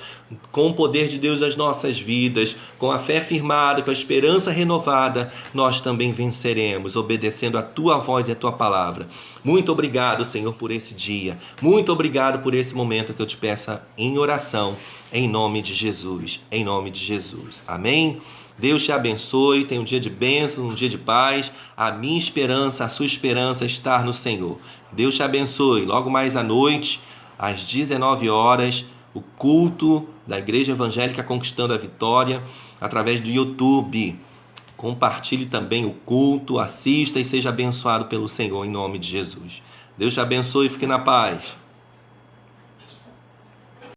com o poder de Deus nas nossas vidas, com a fé firmada, com a esperança renovada, nós também venceremos, obedecendo a Tua voz e a Tua palavra. Muito obrigado, Senhor, por esse dia. Muito obrigado por esse momento que eu te peço em oração, em nome de Jesus. Em nome de Jesus. Amém? Deus te abençoe, tenha um dia de bênção, um dia de paz. A minha esperança, a sua esperança é estar no Senhor. Deus te abençoe. Logo mais à noite, às 19 horas, o culto da Igreja Evangélica Conquistando a Vitória, através do YouTube. Compartilhe também o culto, assista e seja abençoado pelo Senhor, em nome de Jesus. Deus te abençoe e fique na paz.